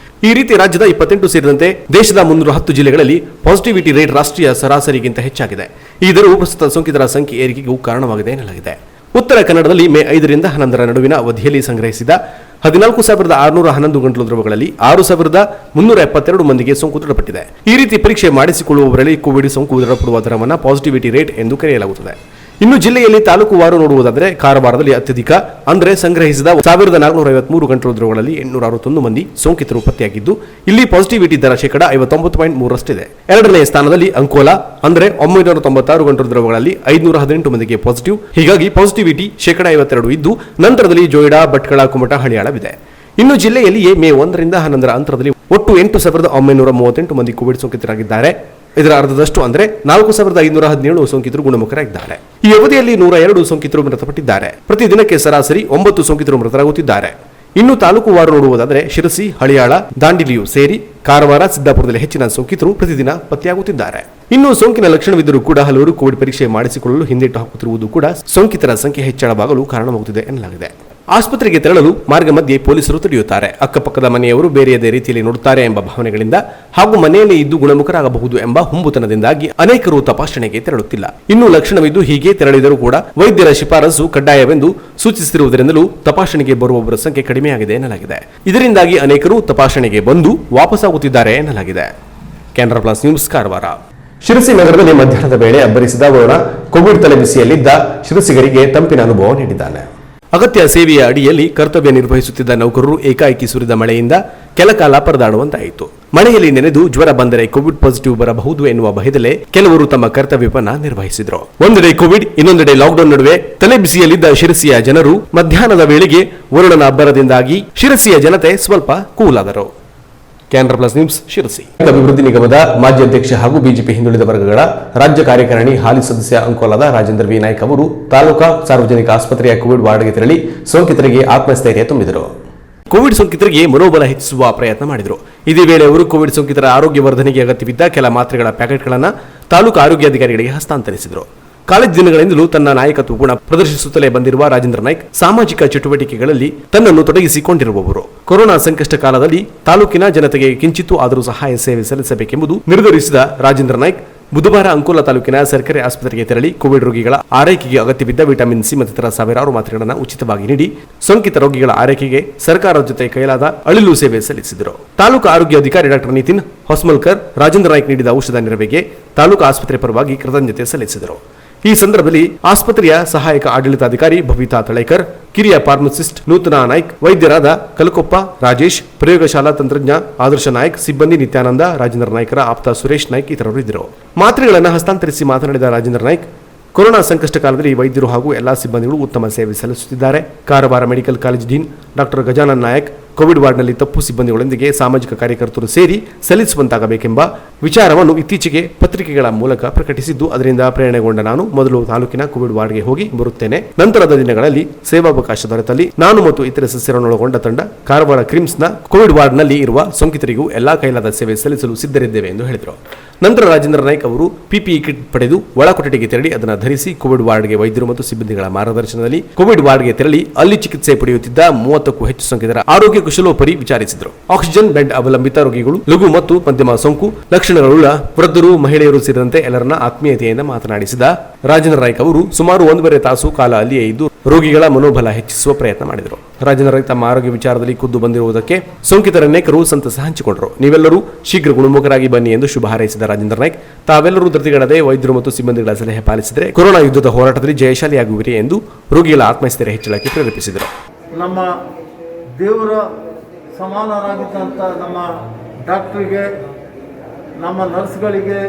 ಈ ರೀತಿ ರಾಜ್ಯದ 28 ಸೇರಿದಂತೆ ದೇಶದ 310 ಜಿಲ್ಲೆಗಳಲ್ಲಿ ಪಾಸಿಟಿವಿಟಿ ರೇಟ್ ರಾಷ್ಟ್ರೀಯ ಸರಾಸರಿಗಿಂತ ಹೆಚ್ಚಾಗಿದೆ. ಈ ದರವು ಪ್ರಸ್ತುತ ಸೋಂಕಿತರ ಸಂಖ್ಯೆ ಏರಿಕೆಗೂ ಕಾರಣವಾಗಿದೆ ಎನ್ನಲಾಗಿದೆ. ಉತ್ತರ ಕನ್ನಡದಲ್ಲಿ ಮೇ 5 ರಿಂದ 11 ನಡುವಿನ ಅವಧಿಯಲ್ಲಿ ಸಂಗ್ರಹಿಸಿದ 14,611 ಗಂಟಲು ದ್ರವಗಳಲ್ಲಿ 6,372 ಮಂದಿಗೆ ಸೋಂಕು ದೃಢಪಟ್ಟಿದೆ. ಈ ರೀತಿ ಪರೀಕ್ಷೆ ಮಾಡಿಸಿಕೊಳ್ಳುವವರಲ್ಲಿ ಕೋವಿಡ್ ಸೋಂಕು ದೃಢಪಡುವ ದರವನ್ನು ಪಾಸಿಟಿವಿಟಿ ರೇಟ್ ಎಂದು ಕರೆಯಲಾಗುತ್ತದೆ. ಇನ್ನು ಜಿಲ್ಲೆಯಲ್ಲಿ ತಾಲೂಕುವಾರು ನೋಡುವುದಾದರೆ ಕಾರವಾರದಲ್ಲಿ ಅತ್ಯಧಿಕ ಅಂದರೆ ಸಂಗ್ರಹಿಸಿದ 1,453 ಗಂಟಲು ದ್ರವಗಳಲ್ಲಿ 861 ಮಂದಿ ಸೋಂಕಿತರು ಪತ್ತೆಯಾಗಿದ್ದು, ಇಲ್ಲಿ ಪಾಸಿಟಿವಿಟಿ ದರ 59.3%. ಎರಡನೇ ಸ್ಥಾನದಲ್ಲಿ ಅಂಕೋಲಾ ಅಂದರೆ 996 ಗಂಟಲು ದ್ರವಗಳಲ್ಲಿ 518 ಮಂದಿಗೆ ಪಾಸಿಟಿವ್. ಹೀಗಾಗಿ ಪಾಸಿಟಿವಿಟಿ 52% ಇದ್ದು, ನಂತರದಲ್ಲಿ ಜೋಯಿಡಾ, ಭಟ್ಕಳ, ಕುಮಟ, ಹಳಿಯಾಳವಿದೆ. ಇನ್ನು ಜಿಲ್ಲೆಯಲ್ಲಿಯೇ ಮೇ 1 ರಿಂದ 11 ಅಂತರದಲ್ಲಿ ಒಟ್ಟು 8,938 ಮಂದಿ ಕೋವಿಡ್ ಸೋಂಕಿತರಾಗಿದ್ದಾರೆ. ಇದರ ಅರ್ಧದಷ್ಟು ಅಂದರೆ 4,517 ಸೋಂಕಿತರು ಗುಣಮುಖರಾಗಿದ್ದಾರೆ. ಈ ಅವಧಿಯಲ್ಲಿ 102 ಸೋಂಕಿತರು ಮೃತಪಟ್ಟಿದ್ದಾರೆ. ಪ್ರತಿದಿನಕ್ಕೆ ಸರಾಸರಿ 9 ಸೋಂಕಿತರು ಮೃತರಾಗುತ್ತಿದ್ದಾರೆ. ಇನ್ನು ತಾಲೂಕುವಾರು ನೋಡುವುದಾದರೆ ಶಿರಸಿ, ಹಳಿಯಾಳ, ದಾಂಡೇಲಿಯು ಸೇರಿ ಕಾರವಾರ, ಸಿದ್ದಾಪುರದಲ್ಲಿ ಹೆಚ್ಚಿನ ಸೋಂಕಿತರು ಪ್ರತಿದಿನ ಪತ್ತೆಯಾಗುತ್ತಿದ್ದಾರೆ. ಇನ್ನು ಸೋಂಕಿನ ಲಕ್ಷಣವಿದ್ದರೂ ಕೂಡ ಹಲವರು ಕೋವಿಡ್ ಪರೀಕ್ಷೆ ಮಾಡಿಸಿಕೊಳ್ಳಲು ಹಿಂದೇಟು ಹಾಕುತ್ತಿರುವುದು ಕೂಡ ಸೋಂಕಿತರ ಸಂಖ್ಯೆ ಹೆಚ್ಚಳವಾಗಲು ಕಾರಣವಾಗುತ್ತಿದೆ ಎನ್ನಲಾಗಿದೆ. ಆಸ್ಪತ್ರೆಗೆ ತೆರಳಲು ಮಾರ್ಗ ಮಧ್ಯೆ ಪೊಲೀಸರು ತಡೆಯುತ್ತಾರೆ. ಅಕ್ಕಪಕ್ಕದ ಮನೆಯವರು ಬೇರೆಯದೇ ರೀತಿಯಲ್ಲಿ ನೋಡುತ್ತಾರೆ ಎಂಬ ಭಾವನೆಗಳಿಂದ ಹಾಗೂ ಮನೆಯಲ್ಲೇ ಇದ್ದು ಗುಣಮುಖರಾಗಬಹುದು ಎಂಬ ಹುಂಬುತನದಿಂದಾಗಿ ಅನೇಕರು ತಪಾಸಣೆಗೆ ತೆರಳುತ್ತಿಲ್ಲ. ಇನ್ನು ಲಕ್ಷಣವಿದ್ದು ಹೀಗೆ ತೆರಳಿದರೂ ಕೂಡ ವೈದ್ಯರ ಶಿಫಾರಸು ಕಡ್ಡಾಯವೆಂದು ಸೂಚಿಸುತ್ತಿರುವುದರಿಂದಲೂ ತಪಾಸಣೆಗೆ ಬರುವವರ ಸಂಖ್ಯೆ ಕಡಿಮೆಯಾಗಿದೆ ಎನ್ನಲಾಗಿದೆ. ಇದರಿಂದಾಗಿ ಅನೇಕರು ತಪಾಸಣೆಗೆ ಬಂದು ವಾಪಸ್ಸಾಗುತ್ತಿದ್ದಾರೆ ಎನ್ನಲಾಗಿದೆ. Canara plus news, Karwar. ಶಿರಸಿ ನಗರದಲ್ಲಿ ಮಧ್ಯಾಹ್ನದ ವೇಳೆ ಅಬ್ಬರಿಸಿದ ವರುಣ ಕೋವಿಡ್ ತಲೆಬಿಸಿಯಲ್ಲಿದ್ದ ಶಿರಸಿಗರಿಗೆ ತಂಪಿನ ಅನುಭವ ನೀಡಿದ್ದಾನೆ. ಅಗತ್ಯ ಸೇವೆಯ ಅಡಿಯಲ್ಲಿ ಕರ್ತವ್ಯ ನಿರ್ವಹಿಸುತ್ತಿದ್ದ ನೌಕರರು ಏಕಾಏಕಿ ಸುರಿದ ಮಳೆಯಿಂದ ಕೆಲಕಾಲ ಪರದಾಡುವಂತಾಯಿತು. ಮಳೆಯಲ್ಲಿ ನೆನೆದು ಜ್ವರ ಬಂದರೆ ಕೋವಿಡ್ ಪಾಸಿಟಿವ್ ಬರಬಹುದು ಎನ್ನುವ ಭಯದಲ್ಲೇ ಕೆಲವರು ತಮ್ಮ ಕರ್ತವ್ಯವನ್ನ ನಿರ್ವಹಿಸಿದ್ರು. ಒಂದೆಡೆ ಕೋವಿಡ್, ಇನ್ನೊಂದೆಡೆ ಲಾಕ್ಡೌನ್ ನಡುವೆ ತಲೆಬಿಸಿಯಲ್ಲಿದ್ದ ಶಿರಸಿಯ ಜನರು ಮಧ್ಯಾಹ್ನದ ವೇಳೆಗೆ ವರುಣನ ಅಬ್ಬರದಿಂದಾಗಿ ಶಿರಸಿಯ ಜನತೆ ಸ್ವಲ್ಪ ಕೂಲಾದರು. Canara plus news, Sirsi. ಅಭಿವೃದ್ಧಿ ನಿಗಮದ ಮಾಜಿ ಅಧ್ಯಕ್ಷ ಹಾಗೂ ಬಿಜೆಪಿ ಹಿಂದುಳಿದ ವರ್ಗಗಳ ರಾಜ್ಯ ಕಾರ್ಯಕಾರಿಣಿ ಹಾಲಿ ಸದಸ್ಯ ಅಂಕೋಲಾದ ರಾಜೇಂದ್ರ ವಿ ನಾಯ್ಕ್ ಅವರು ತಾಲೂಕಾ ಸಾರ್ವಜನಿಕ ಆಸ್ಪತ್ರೆಯ ಕೋವಿಡ್ ವಾರ್ಡ್ಗೆ ತೆರಳಿ ಸೋಂಕಿತರಿಗೆ ಆತ್ಮಸ್ಥೈರ್ಯ ತುಂಬಿದರು. ಕೋವಿಡ್ ಸೋಂಕಿತರಿಗೆ ಮನೋಬಲ ಹೆಚ್ಚಿಸುವ ಪ್ರಯತ್ನ ಮಾಡಿದರು. ಇದೇ ವೇಳೆ ಅವರು ಕೋವಿಡ್ ಸೋಂಕಿತರ ಆರೋಗ್ಯ ವರ್ಧನೆಗೆ ಅಗತ್ಯವಿದ್ದ ಕೆಲ ಮಾತ್ರೆಗಳ ಪ್ಯಾಕೆಟ್ಗಳನ್ನು ತಾಲೂಕು ಆರೋಗ್ಯಾಧಿಕಾರಿಗಳಿಗೆ ಹಸ್ತಾಂತರಿಸಿದರು. ಕಾಲೇಜು ದಿನಗಳಿಂದಲೂ ತನ್ನ ನಾಯಕತ್ವ ಗುಣ ಪ್ರದರ್ಶಿಸುತ್ತಲೇ ಬಂದಿರುವ ರಾಜೇಂದ್ರ ನಾಯ್ಕ್ ಸಾಮಾಜಿಕ ಚಟುವಟಿಕೆಗಳಲ್ಲಿ ತನ್ನನ್ನು ತೊಡಗಿಸಿಕೊಂಡಿರುವವರು. ಕೊರೋನಾ ಸಂಕಷ್ಟ ಕಾಲದಲ್ಲಿ ತಾಲೂಕಿನ ಜನತೆಗೆ ಕಿಂಚಿತ್ತೂ ಆದರೂ ಸಹಾಯ ಸೇವೆ ಸಲ್ಲಿಸಬೇಕೆಂಬುದು ನಿರ್ಧರಿಸಿದ ರಾಜೇಂದ್ರ ನಾಯ್ಕ್ ಬುಧವಾರ ಅಂಕೋಲಾ ತಾಲೂಕಿನ ಸರ್ಕಾರಿ ಆಸ್ಪತ್ರೆಗೆ ತೆರಳಿ ಕೋವಿಡ್ ರೋಗಿಗಳ ಆರೈಕೆಗೆ ಅಗತ್ಯವಿದ್ದ ವಿಟಮಿನ್ ಸಿ ಮತ್ತಿತರ ಸಾವಿರಾರು ಮಾತ್ರೆಗಳನ್ನು ಉಚಿತವಾಗಿ ನೀಡಿ ಸೋಂಕಿತ ರೋಗಿಗಳ ಆರೈಕೆಗೆ ಸರ್ಕಾರದ ಜೊತೆ ಕೈಲಾದ ಅಳಿಲು ಸೇವೆ ಸಲ್ಲಿಸಿದರು. ತಾಲೂಕು ಆರೋಗ್ಯ ಅಧಿಕಾರಿ ಡಾಕ್ಟರ್ ನಿತಿನ್ ಹೊಸ್ಮಲ್ಕರ್ ರಾಜೇಂದ್ರ ನಾಯ್ಕ್ ನೀಡಿದ ಔಷಧ ನೆರವಿಗೆ ತಾಲೂಕು ಆಸ್ಪತ್ರೆ ಪರವಾಗಿ ಕೃತಜ್ಞತೆ ಸಲ್ಲಿಸಿದರು. ಈ ಸಂದರ್ಭದಲ್ಲಿ ಆಸ್ಪತ್ರೆಯ ಸಹಾಯಕ ಆಡಳಿತಾಧಿಕಾರಿ ಭವಿತಾ ತಳೇಕರ್, ಕಿರಿಯ ಫಾರ್ಮಸಿಸ್ಟ್ ನೂತನ ನಾಯ್ಕ್, ವೈದ್ಯರಾದ ಕಲಕೊಪ್ಪ ರಾಜೇಶ್, ಪ್ರಯೋಗಶಾಲಾ ತಂತ್ರಜ್ಞ ಆದರ್ಶ ನಾಯ್ಕ್, ಸಿಬ್ಬಂದಿ ನಿತ್ಯಾನಂದ, ರಾಜೇಂದ್ರ ನಾಯ್ಕರ ಆಪ್ತ ಸುರೇಶ್ ನಾಯ್ಕ್ ಇತರರು ಇದ್ದರು. ಮಾತ್ರೆಗಳನ್ನು ಹಸ್ತಾಂತರಿಸಿ ಮಾತನಾಡಿದ ರಾಜೇಂದ್ರ ನಾಯ್ಕ್, ಕೊರೋನಾ ಸಂಕಷ್ಟ ಕಾಲದಲ್ಲಿ ವೈದ್ಯರು ಹಾಗೂ ಎಲ್ಲಾ ಸಿಬ್ಬಂದಿಗಳು ಉತ್ತಮ ಸೇವೆ ಸಲ್ಲಿಸುತ್ತಿದ್ದಾರೆ. Karwar medical college dean doctor Gajanan Nayak, covid ವಾರ್ಡ್ನಲ್ಲಿ ತಪ್ಪು ಸಿಬ್ಬಂದಿಗಳೊಂದಿಗೆ ಸಾಮಾಜಿಕ ಕಾರ್ಯಕರ್ತರು ಸೇರಿ ಸಲ್ಲಿಸುವಂತಾಗಬೇಕೆಂಬ ವಿಚಾರವನ್ನು ಇತ್ತೀಚೆಗೆ ಪತ್ರಿಕೆಗಳ ಮೂಲಕ ಪ್ರಕಟಿಸಿದ್ದು, ಅದರಿಂದ ಪ್ರೇರಣೆಗೊಂಡ ನಾನು ಮೊದಲು ತಾಲೂಕಿನ ಕೋವಿಡ್ ವಾರ್ಡ್ಗೆ ಹೋಗಿ ಬರುತ್ತೇನೆ. ನಂತರದ ದಿನಗಳಲ್ಲಿ ಸೇವಾವಕಾಶ ದೊರೆತಲ್ಲಿ ನಾನು ಮತ್ತು ಇತರೆ ಸದಸ್ಯರನ್ನೊಳಗೊಂಡ ತಂಡ ಕಾರವಾರ ಕ್ರಿಮ್ಸ್ನ ಕೋವಿಡ್ ವಾರ್ಡ್ನಲ್ಲಿ ಇರುವ ಸೋಂಕಿತರಿಗೂ ಎಲ್ಲಾ ಕೈಲಾದ ಸೇವೆ ಸಲ್ಲಿಸಲು ಸಿದ್ಧರಿದ್ದೇವೆ ಎಂದು ಹೇಳಿದರು. ನಂತರ ರಾಜೇಂದ್ರ ನಾಯ್ಕ್ ಅವರು ಪಿಪಿಇ ಕಿಟ್ ಪಡೆದು ಒಳಕೊಠಡಿಗೆ ತೆರಳಿ ಅದನ್ನು ಧರಿಸಿ ಕೋವಿಡ್ ವಾರ್ಡ್ಗೆ ವೈದ್ಯರು ಮತ್ತು ಸಿಬ್ಬಂದಿಗಳ ಮಾರ್ಗದರ್ಶನದಲ್ಲಿ ಕೋವಿಡ್ ವಾರ್ಡ್ಗೆ ತೆರಳಿ ಅಲ್ಲಿ ಚಿಕಿತ್ಸೆ ಪಡೆಯುತ್ತಿದ್ದ 30ಕ್ಕೂ ಹೆಚ್ಚು ಸೋಂಕಿತರ ಆರೋಗ್ಯ ಕುಶಲೋಪರಿ ವಿಚಾರಿಸಿದರು. ಆಕ್ಸಿಜನ್ ಬೆಡ್ ಅವಲಂಬಿತ ರೋಗಿಗಳು, ಲಘು ಮತ್ತು ಮಧ್ಯಮ ಸೋಂಕು ಲಕ್ಷಣಗಳುಳ್ಳ ವೃದ್ಧರು, ಮಹಿಳೆಯರು ಸೇರಿದಂತೆ ಎಲ್ಲರನ್ನ ಆತ್ಮೀಯತೆಯಿಂದ ಮಾತನಾಡಿಸಿದ ರಾಜೇಂದ್ರ ನಾಯ್ಕ್ ಅವರು ಸುಮಾರು 1.5 ತಾಸು ಕಾಲ ಅಲ್ಲಿಯೇ ಇದ್ದು ರೋಗಿಗಳ ಮನೋಬಲ ಹೆಚ್ಚಿಸುವ ಪ್ರಯತ್ನ ಮಾಡಿದರು. ರಾಜೇಂದ್ರ ನಾಯ್ಕ್ ತಮ್ಮ ಆರೋಗ್ಯ ವಿಚಾರದಲ್ಲಿ ಖುದ್ದು ಬಂದಿರುವುದಕ್ಕೆ ಸೋಂಕಿತರನ್ನೇಕರು ಸಂತಸ ಹಂಚಿಕೊಂಡರು. ನೀವೆಲ್ಲರೂ ಶೀಘ್ರ ಗುಣಮುಖರಾಗಿ ಬನ್ನಿ ಎಂದು ಶುಭ ಹಾರೈಸಿದ ರಾಜೇಂದ್ರ ನಾಯ್ಕ್, ತಾವೆಲ್ಲರೂ ಧೃತಿಗೆಡದೆ ವೈದ್ಯರು ಮತ್ತು ಸಿಬ್ಬಂದಿಗಳ ಸಲಹೆ ಪಾಲಿಸಿದರೆ ಕೊರೋನಾ ಯುದ್ಧದ ಹೋರಾಟದಲ್ಲಿ ಜಯಶಾಲಿಯಾಗುವಿರಿ ಎಂದು ರೋಗಿಗಳ ಆತ್ಮಸ್ಥೈರ್ಯ ಹೆಚ್ಚಳಕ್ಕೆ ಪ್ರೇರೇಪಿಸಿದರು. ನಮ್ಮ ದೇವರ ಸಮಾನರಾಗಿದ್ದಂಥ ನಮ್ಮ ಡಾಕ್ಟ್ರಿಗೆ, ನಮ್ಮ ನರ್ಸ್ಗಳಿಗೆ,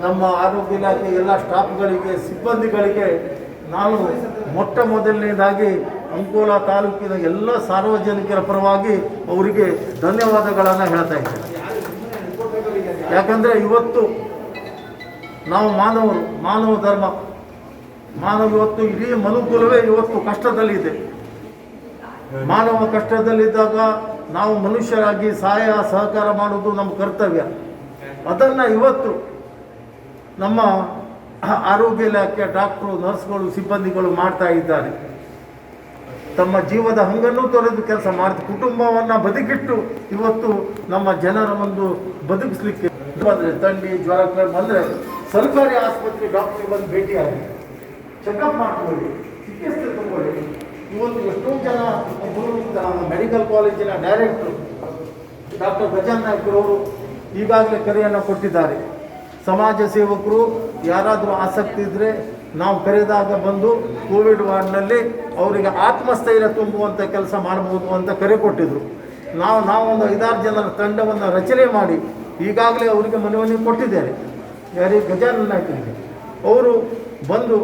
ನಮ್ಮ ಆರೋಗ್ಯ ಇಲಾಖೆ ಎಲ್ಲ ಸ್ಟಾಫ್ಗಳಿಗೆ, ಸಿಬ್ಬಂದಿಗಳಿಗೆ ನಾನು ಮೊಟ್ಟ ಮೊದಲನೇದಾಗಿ ಅಂಕೋಲಾ ತಾಲೂಕಿನ ಎಲ್ಲ ಸಾರ್ವಜನಿಕರ ಪರವಾಗಿ ಅವರಿಗೆ ಧನ್ಯವಾದಗಳನ್ನು ಹೇಳ್ತಾ ಇದ್ದೇನೆ. ಯಾಕಂದರೆ ಇವತ್ತು ನಾವು ಮಾನವರು, ಮಾನವ ಧರ್ಮ, ಇವತ್ತು ಇಡೀ ಮನುಕುಲವೇ ಇವತ್ತು ಕಷ್ಟದಲ್ಲಿದೆ. ಮಾನವ ಕಷ್ಟದಲ್ಲಿದ್ದಾಗ ನಾವು ಮನುಷ್ಯರಾಗಿ ಸಹಾಯ ಸಹಕಾರ ಮಾಡೋದು ನಮ್ಮ ಕರ್ತವ್ಯ. ಅದನ್ನು ಇವತ್ತು ನಮ್ಮ ಆರೋಗ್ಯ ಇಲಾಖೆ ಡಾಕ್ಟ್ರು, ನರ್ಸ್ಗಳು, ಸಿಬ್ಬಂದಿಗಳು ಮಾಡ್ತಾ ಇದ್ದಾರೆ. ತಮ್ಮ ಜೀವದ ಹಂಗನ್ನು ತೊರೆದು ಕೆಲಸ ಮಾಡ್ತಾರೆ. ಕುಟುಂಬವನ್ನು ಬದುಕಿಟ್ಟು ಇವತ್ತು ನಮ್ಮ ಜನರ ಒಂದು ಬದುಕಿಸ್ಲಿಕ್ಕೆ ಬಂದರೆ ಥಂಡಿ ಜ್ವರ ಬಂದರೆ ಸರ್ಕಾರಿ ಆಸ್ಪತ್ರೆ ಡಾಕ್ಟ್ರಿಗೆ ಬಂದು ಭೇಟಿಯಾಗಿ ಚೆಕಪ್ ಮಾಡ್ಕೊಳ್ಳಿ, ಚಿಕಿತ್ಸೆ ತಗೊಳ್ಳಿ. ಇವತ್ತು ಎಷ್ಟೋ ಜನ ಮೆಡಿಕಲ್ ಕಾಲೇಜಿನ ಡೈರೆಕ್ಟ್ರು ಡಾಕ್ಟರ್ ಗಜಾನ್ ನಾಯ್ಕರವರು ಈಗಾಗಲೇ ಕರೆಯನ್ನು ಕೊಟ್ಟಿದ್ದಾರೆ. ಸಮಾಜ ಸೇವಕರು ಯಾರಾದರೂ ಆಸಕ್ತಿ ಇದ್ದರೆ ನಾವು ಕರೆದಾಗ ಬಂದು ಕೋವಿಡ್ ವಾರ್ಡ್ನಲ್ಲಿ ಅವರಿಗೆ ಆತ್ಮಸ್ಥೈರ್ಯ ತುಂಬುವಂಥ ಕೆಲಸ ಮಾಡ್ಬೋದು ಅಂತ ಕರೆ ಕೊಟ್ಟಿದ್ರು. ನಾವೊಂದು 5-6 ಜನರ ತಂಡವನ್ನು ರಚನೆ ಮಾಡಿ ಈಗಾಗಲೇ ಅವರಿಗೆ ಮನವಿ ಕೊಟ್ಟಿದ್ದೇನೆ. ಯಾರಿಗೆ ಗಜಾನನ ನಾಯ್ಕರಿಗೆ ಅವರು ಬಂದು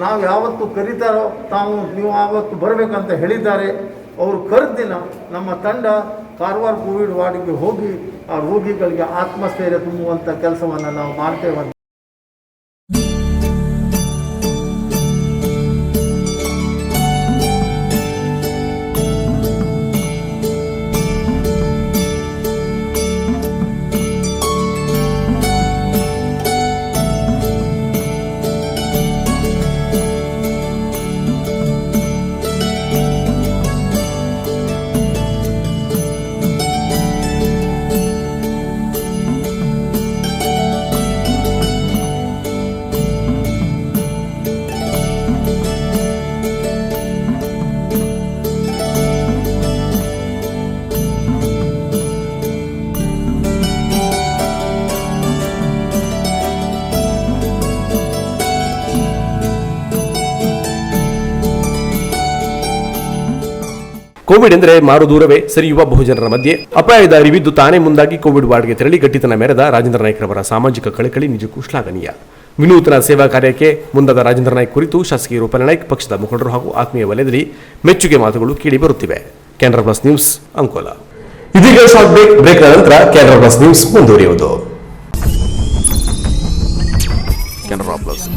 ನಾವು ಯಾವತ್ತು ಕರೀತಾರೋ ನೀವು ಆವತ್ತು ಬರಬೇಕಂತ ಹೇಳಿದ್ದಾರೆ. ಅವರು ಕರೆದ ದಿನ ನಮ್ಮ ತಂಡ ಕಾರವಾರ ಕೋವಿಡ್ ವಾರ್ಡ್ಗೆ ಹೋಗಿ ಆ ರೋಗಿಗಳಿಗೆ ಆತ್ಮಸ್ಥೈರ್ಯ ತುಂಬುವಂಥ ಕೆಲಸವನ್ನು ನಾವು ಮಾಡ್ತೇವೆ. ಕೋವಿಡ್ ಎಂದರೆ ಮಾರು ದೂರವೇ ಸರಿಯುವ ಬಹುಜನರ ಮಧ್ಯೆ ಅಪಾಯದ ಅರಿವಿದ್ದು ತಾನೇ ಮುಂದಾಗಿ ಕೋವಿಡ್ ವಾರ್ಡ್ಗೆ ತೆರಳಿ ಗಟ್ಟಿತನ ಮೆರೆದ ರಾಜೇಂದ್ರ ನಾಯ್ಕರವರ ಸಾಮಾಜಿಕ ಕಳಕಳಿ ನಿಜಕ್ಕೂ ಶ್ಲಾಘನೀಯ. ವಿನೂತನ ಸೇವಾ ಕಾರ್ಯಕ್ಕೆ ಮುಂದಾದ ರಾಜೇಂದ್ರ ನಾಯ್ಕ್ ಕುರಿತು ಶಾಸಕಿ ರೂಪಾ ನಾಯ್ಕ್, ಪಕ್ಷದ ಮುಖಂಡರು ಹಾಗೂ ಆತ್ಮೀಯ ವಲಯದಲ್ಲಿ ಮೆಚ್ಚುಗೆ ಮಾತುಗಳು ಕೇಳಿ ಬರುತ್ತಿವೆ. Canara plus news, Ankola. ಇದೀಗ ಶಾರ್ಟ್ ಬ್ರೇಕ್ ನಂತರ ಕೆನರಾ ಪ್ಲಸ್ ನ್ಯೂಸ್ ಮುಂದುವರಿಯುವುದು. ಕೆನರಾ ಪ್ಲಸ್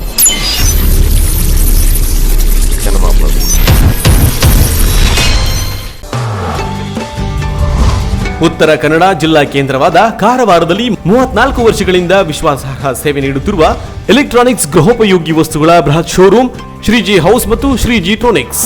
ಉತ್ತರ ಕನ್ನಡ ಜಿಲ್ಲಾ ಕೇಂದ್ರವಾದ ಕಾರವಾರದಲ್ಲಿ 34 ವರ್ಷಗಳಿಂದ ವಿಶ್ವಾಸಾರ್ಹ ಸೇವೆ ನೀಡುತ್ತಿರುವ ಎಲೆಕ್ಟ್ರಾನಿಕ್ಸ್ ಗೃಹೋಪಯೋಗಿ ವಸ್ತುಗಳ ಬೃಹತ್ ಶೋರೂಮ್ ಶ್ರೀಜಿ ಹೌಸ್ ಮತ್ತು ಶ್ರೀಜಿ ಟ್ರೋನಿಕ್ಸ್.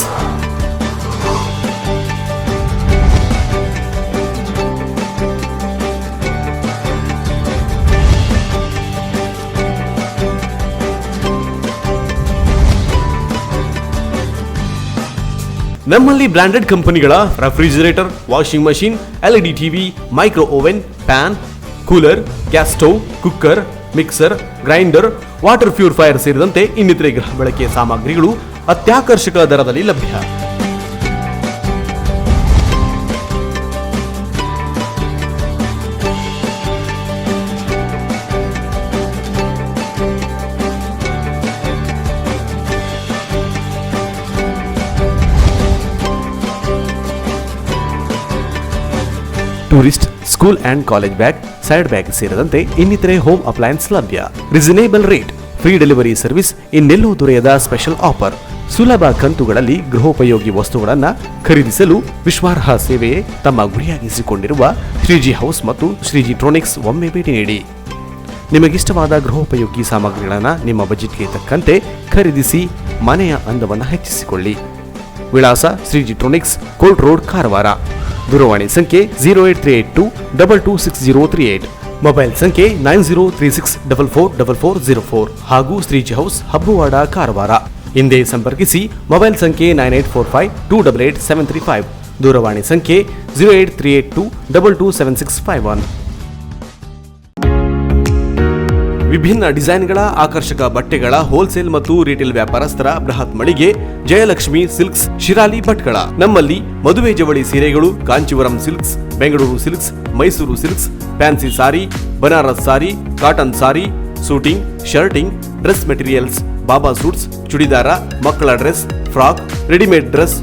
ನಮ್ಮಲ್ಲಿ ಬ್ರಾಂಡೆಡ್ ಕಂಪನಿಗಳ refrigerator, washing machine, LED TV, micro oven, fan, cooler, gas stove, cooker, mixer, grinder, water purifier ಸೇರಿದಂತೆ ಇನ್ನಿತರೆ ಗೃಹ ಬಳಕೆಯ ಸಾಮಗ್ರಿಗಳು ಅತ್ಯಾಕರ್ಷಕ ದರದಲ್ಲಿ ಲಭ್ಯ. Tourist, school and college bag, side bag ಸೇರಿದಂತೆ ಇನ್ನಿತರೆ ಹೋಮ್ ಅಪ್ಲಯನ್ಸ್ ಲಭ್ಯ. Reasonable rate, free delivery service ಇನ್ನೆಲ್ಲೂ ದೊರೆಯದ ಸ್ಪೆಷಲ್ ಆಫರ್. ಸುಲಭ ಕಂತುಗಳಲ್ಲಿ ಗೃಹೋಪಯೋಗಿ ವಸ್ತುಗಳನ್ನು ಖರೀದಿಸಲು ವಿಶ್ವಾರ್ಹ ಸೇವೆಯೇ ತಮ್ಮ ಗುರಿಯಾಗಿಸಿಕೊಂಡಿರುವ ಶ್ರೀಜಿ ಹೌಸ್ ಮತ್ತು ಶ್ರೀಜಿ ಟ್ರೋನಿಕ್ಸ್ ಒಮ್ಮೆ ಭೇಟಿ ನೀಡಿ. ನಿಮಗಿಷ್ಟವಾದ ಗೃಹೋಪಯೋಗಿ ಸಾಮಗ್ರಿಗಳನ್ನು ನಿಮ್ಮ ಬಜೆಟ್ಗೆ ತಕ್ಕಂತೆ ಖರೀದಿಸಿ ಮನೆಯ ಅಂದವನ್ನು ಹೆಚ್ಚಿಸಿಕೊಳ್ಳಿ. ವಿಳಾಸ ಶ್ರೀಜಿ ಟ್ರೋನಿಕ್ಸ್, ಕೋಲ್ಟ್ ರೋಡ್, ಕಾರವಾರ. ದೂರವಾಣಿ ಸಂಖ್ಯೆ 08382226038, ಮೊಬೈಲ್ ಸಂಖ್ಯೆ 9036444404 ಹಾಗೂ ಶ್ರೀಜಿ ಹೌಸ್, ಹಬ್ಬುವಾಡ, ಕಾರವಾರ. ಹಿಂದೆ ಸಂಪರ್ಕಿಸಿ. ಮೊಬೈಲ್ ಸಂಖ್ಯೆ 9845288735, ದೂರವಾಣಿ ಸಂಖ್ಯೆ 08382227651. ವಿಭಿನ್ನ ಡಿಸೈನ್ಗಳ ಆಕರ್ಷಕ ಬಟ್ಟೆಗಳ ಹೋಲ್ಸೇಲ್ ಮತ್ತು ರಿಟೇಲ್ ವ್ಯಾಪಾರಸ್ಥರ ಬೃಹತ್ ಮಳಿಗೆ ಜಯಲಕ್ಷ್ಮಿ ಸಿಲ್ಕ್ಸ್, ಶಿರಾಲಿ ಭಟ್ಕಳ. ನಮ್ಮಲ್ಲಿ ಮದುವೆ ಜವಳಿ ಸೀರೆಗಳು, Kanchivaram silks, Bengaluru silks, Mysuru silks, fancy sari, Banaras sari, cotton sari, suiting, shirting, dress materials, baba suits, churidar, ಮಕ್ಕಳ dress, frock, readymade dress,